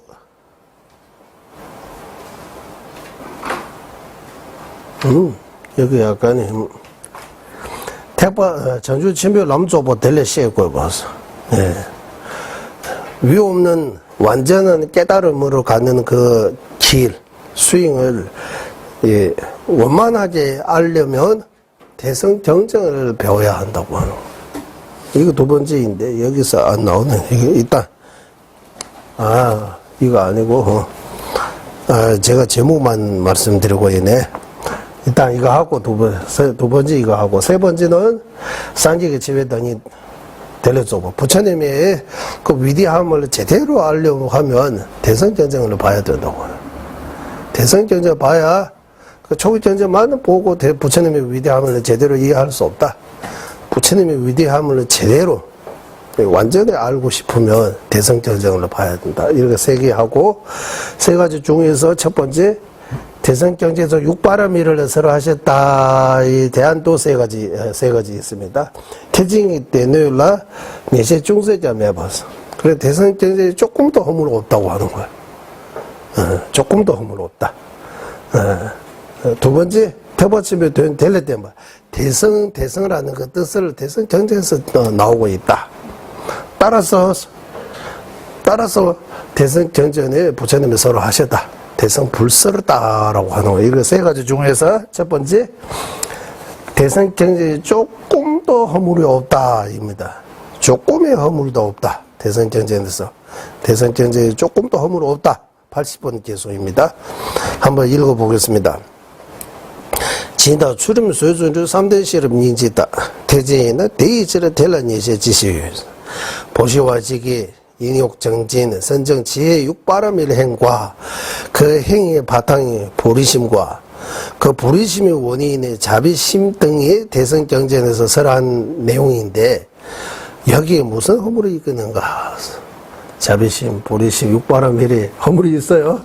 여기 약간 전주 친묘 남조보 델레 시에고 봐서 위 없는 완전한 깨달음으로 가는 그 길 스윙을 원만하게 알려면 대성 경전을 배워야 한다고 하는. 이거 두 번째인데 여기서 안 나오네. 이게 일단 이거 아니고 제가 제목만 말씀드리고 있네. 일단 이거 하고 두 번째 이거 하고 세 번째는 상기의 지회단이 들려주고 부처님의 그 위대함을 제대로 알려고 하면 대성경전을 봐야 된다고. 대성경전 봐야 그 초기경전만 보고 부처님의 위대함을 제대로 이해할 수 없다. 부처님의 위대함을 제대로 완전히 알고 싶으면 대성경전을 봐야 된다. 이렇게 세 개 하고 세 가지 중에서 첫 번째 대성경전에서 육바람일을 서로 하셨다에 대한 또 세 가지 있습니다. 태징이 때누라 내세 중세자매 봐서. 그래 대성경전이 조금 더 허물 없다고 하는 거야. 조금 더 허물 없다. 두 번째 태버침에 될래 때만 대성이라는 그 뜻을 대성경전에서 나오고 있다. 따라서 대성경전에 부처님이 서로 하셨다. 대성불설다라고 하는 거예요. 이거 세 가지 중에서 첫 번째 대성경전이 조금 더 허물이 없다입니다. 조금의 허물도 없다. 대성경전에서 대성경전이 조금 더 허물이 없다. 80번 개소입니다. 한번 읽어보겠습니다. 진다 출임 소유준주 3대 실업 인지다. 대제에는 대의지를 델라니세 지시유. 보시와 지기 인욕정진 선정 지혜 육바람일 행과 그 행의 바탕이 보리심과 그 보리심의 원인의 자비심 등의 대성경전에서 설한 내용인데 여기에 무슨 허물이 있겠는가? 자비심, 보리심, 육바람일에 허물이 있어요?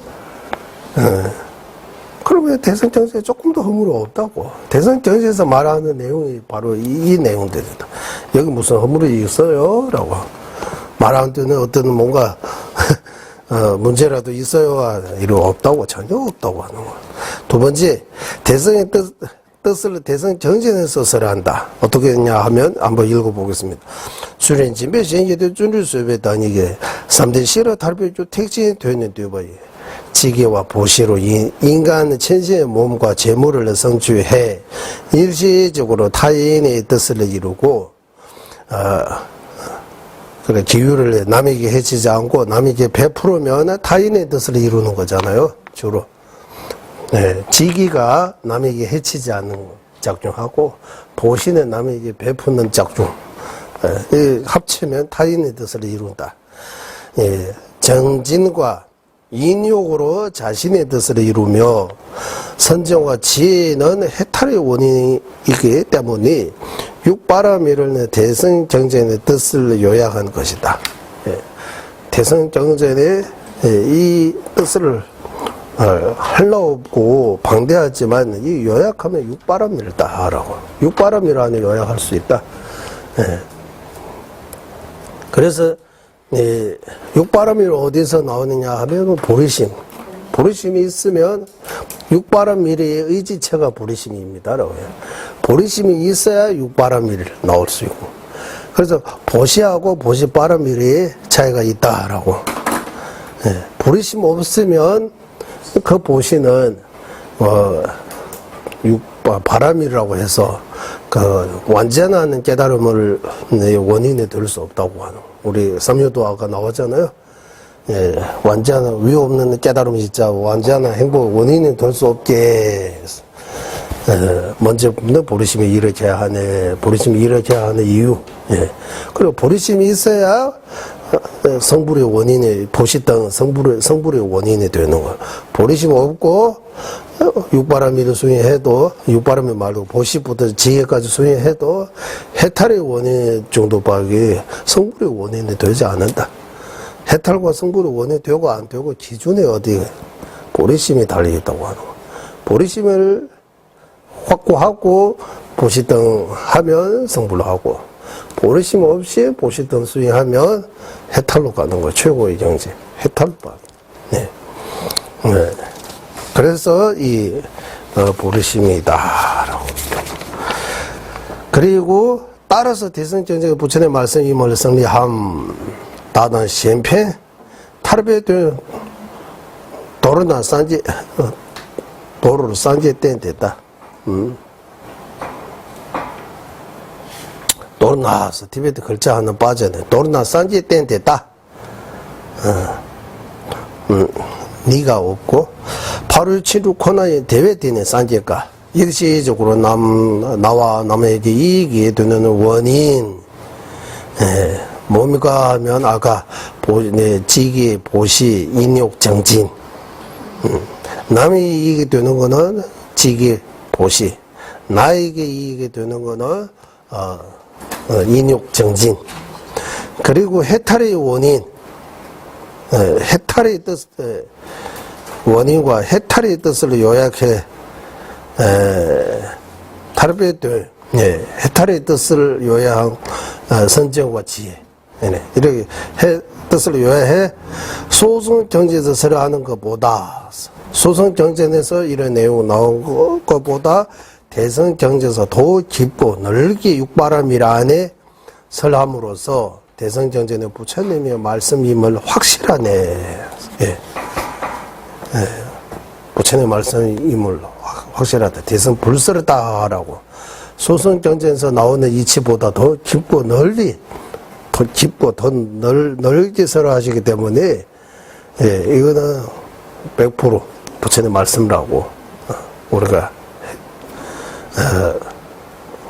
그러면 대성경전에 조금 더 허물이 없다고. 대성경전에서 말하는 내용이 바로 이 내용들이다. 여기 무슨 허물이 있어요? 라고. 말하는 데는 어떤 뭔가 문제라도 있어요? 이런 없다고. 전혀 없다고 하는 거야. 두 번째, 대성의 뜻을 대성경전에서 설한다. 어떻게 했냐 하면 한번 읽어보겠습니다. 수련 진배 신예대 준주 수업에 다니게 3대 실어 달별주 택진이 되는 뒤바이 지게와 보시로 인간 천신의 몸과 재물을 성취해 일시적으로 타인의 뜻을 이루고 그래 기유를 남에게 해치지 않고 남에게 베풀으면 타인의 뜻을 이루는 거잖아요. 주로 지기가 남에게 해치지 않는 작용하고 보시는 남에게 베푸는 작용. 합치면 타인의 뜻을 이룬다. 정진과 인욕으로 자신의 뜻을 이루며 선정과 지혜는 해탈의 원인이기 때문에 육바람일을 대성경전의 뜻을 요약한 것이다. 대성경전의 이 뜻을 할라없고 방대하지만 이 요약하면 육바람일다라고. 육바람이라는 요약할 수 있다. 그래서 육바람일 어디서 나오느냐 하면 보리심. 보리심이 있으면 육바람일의 의지체가 보리심입니다라고 해요. 보리심이 있어야 육바람일 나올 수 있고. 그래서 보시하고 보시바람일의 차이가 있다라고. 보리심 없으면 그 보시는 바람이라고 해서 그 완전한 깨달음을 원인에 들 수 없다고 하는 거예요. 우리 삼유도 아까 나왔잖아요. 예, 완전한 위험 없는 깨달음이 진짜 완전한 행복 원인이 될 수 없게 먼저부터 보리심이 일으켜야 하네. 보리심이 일으켜야 하는 이유. 예. 그리고 보리심이 있어야 성불의 원인이 보시당 성불의 원인이 되는 거. 보리심 없고 육바람이를 수행해도 육바람이 말고 보시부터 지혜까지 수행해도 해탈의 원인 정도밖에 성불의 원인이 되지 않는다. 해탈과 성불의 원인이 되고 안 되고 기준에 어디 보리심이 달려있다고 하는 거. 보리심을 확고하고 보시등 하면 성불로 하고 보리심 없이 보시등 수행하면 해탈로 가는 거. 최고의 경지 해탈로 가는. 네. 네. 그래서 이 보리심이다라고. 그리고 따라서 대승정제의 부처의 말씀임을 성리함 다는 시행편 탈배된 도로나 산지 도로로 산지에 땐 됐다. 도로 나와서 티베트 글자 하나 빠져네. 도로 나 산지에 땐 됐다. 니가 없고 8월 7일 코나에 대회되는 산지가 일시적으로 나와 남에게 이익이 되는 원인. 뭡니까 하면 아까 지기, 보시, 인욕, 정진. 남이 이익이 되는 거는 지기, 보시. 나에게 이익이 되는 거는 인욕, 정진. 그리고 해탈의 원인. 해탈의 뜻, 원인과 해탈의 뜻을 요약해 탈배될 해탈의 뜻을 요약한 선정과 지혜. 이렇게 뜻을 요약해 소승 경제에서 설하는 것보다 소승 경전에서 이런 내용 나온 것보다 대승 경제에서 더 깊고 넓게 육바람이라 안에 설함으로써 대승 경전의 부처님의 말씀임을 확실하네. 부처님의 말씀임을 확실하다. 대승 불설다라고. 소승 경전에서 나오는 이치보다 더 깊고 널리 더 깊고 더 넓게 설하시기 때문에 이거는 100% 부처님 말씀이라고 우리가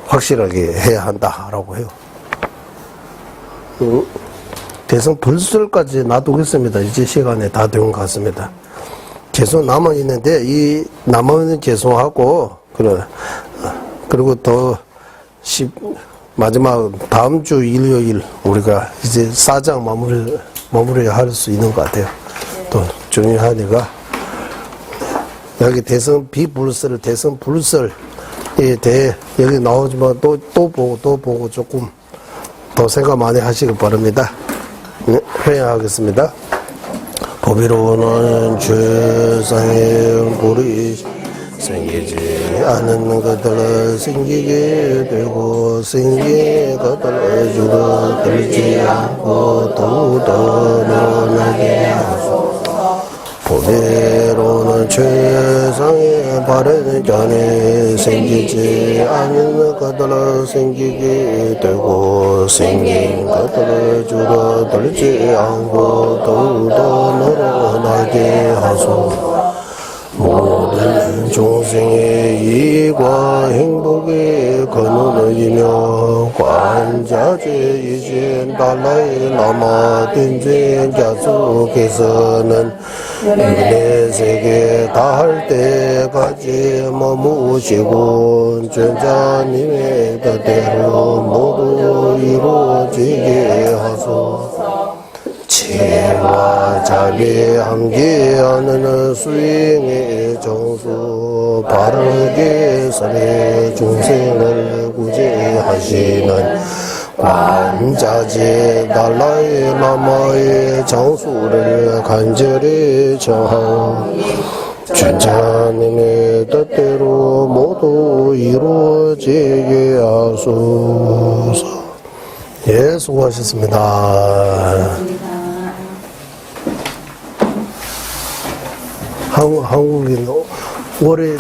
확실하게 해야 한다라고 해요. 대승 불설까지 놔두겠습니다. 이제 시간에 다 된 것 같습니다. 계속 남아있는데 이 남아있는 계속하고 그리고 더 마지막 다음 주 일요일 우리가 이제 4장 마무리할 수 있는 것 같아요. 또 중요하니까 여기 대승 비불설, 대승 불설에 대해 여기 나오지만 또 보고 조금 더 생각 많이 하시길 바랍니다. 네, 회의하겠습니다. 법이로는 최상의 불이 생기지 않은 것들을 생기게 되고 생긴 것들을 줄어들지 않고 더욱더 늘어나게 하소서. 법이로는 최상의 바른 전에 생기지 않은 것들을 생기게 되고 생긴 것들을 줄어들지 않고 더욱더 늘어나게 하소서. 모든众생의 이익과 행복의 근원이며 관자재이신 달라의 라마 든진 자수께서는 은혜 세계 다할 때까지 머무시고 전자님의 뜻대로 모두 이루어지게 하소서. 지혜와 자비 함께하는 수행의 정수 바르게 선의 중생을 구제하시는 관자재 달라의 라마의 장수를 간절히 청하오. 전자님의 뜻대로 모두 이루어지게 하소서. 예, 수고하셨습니다. 한국인 올해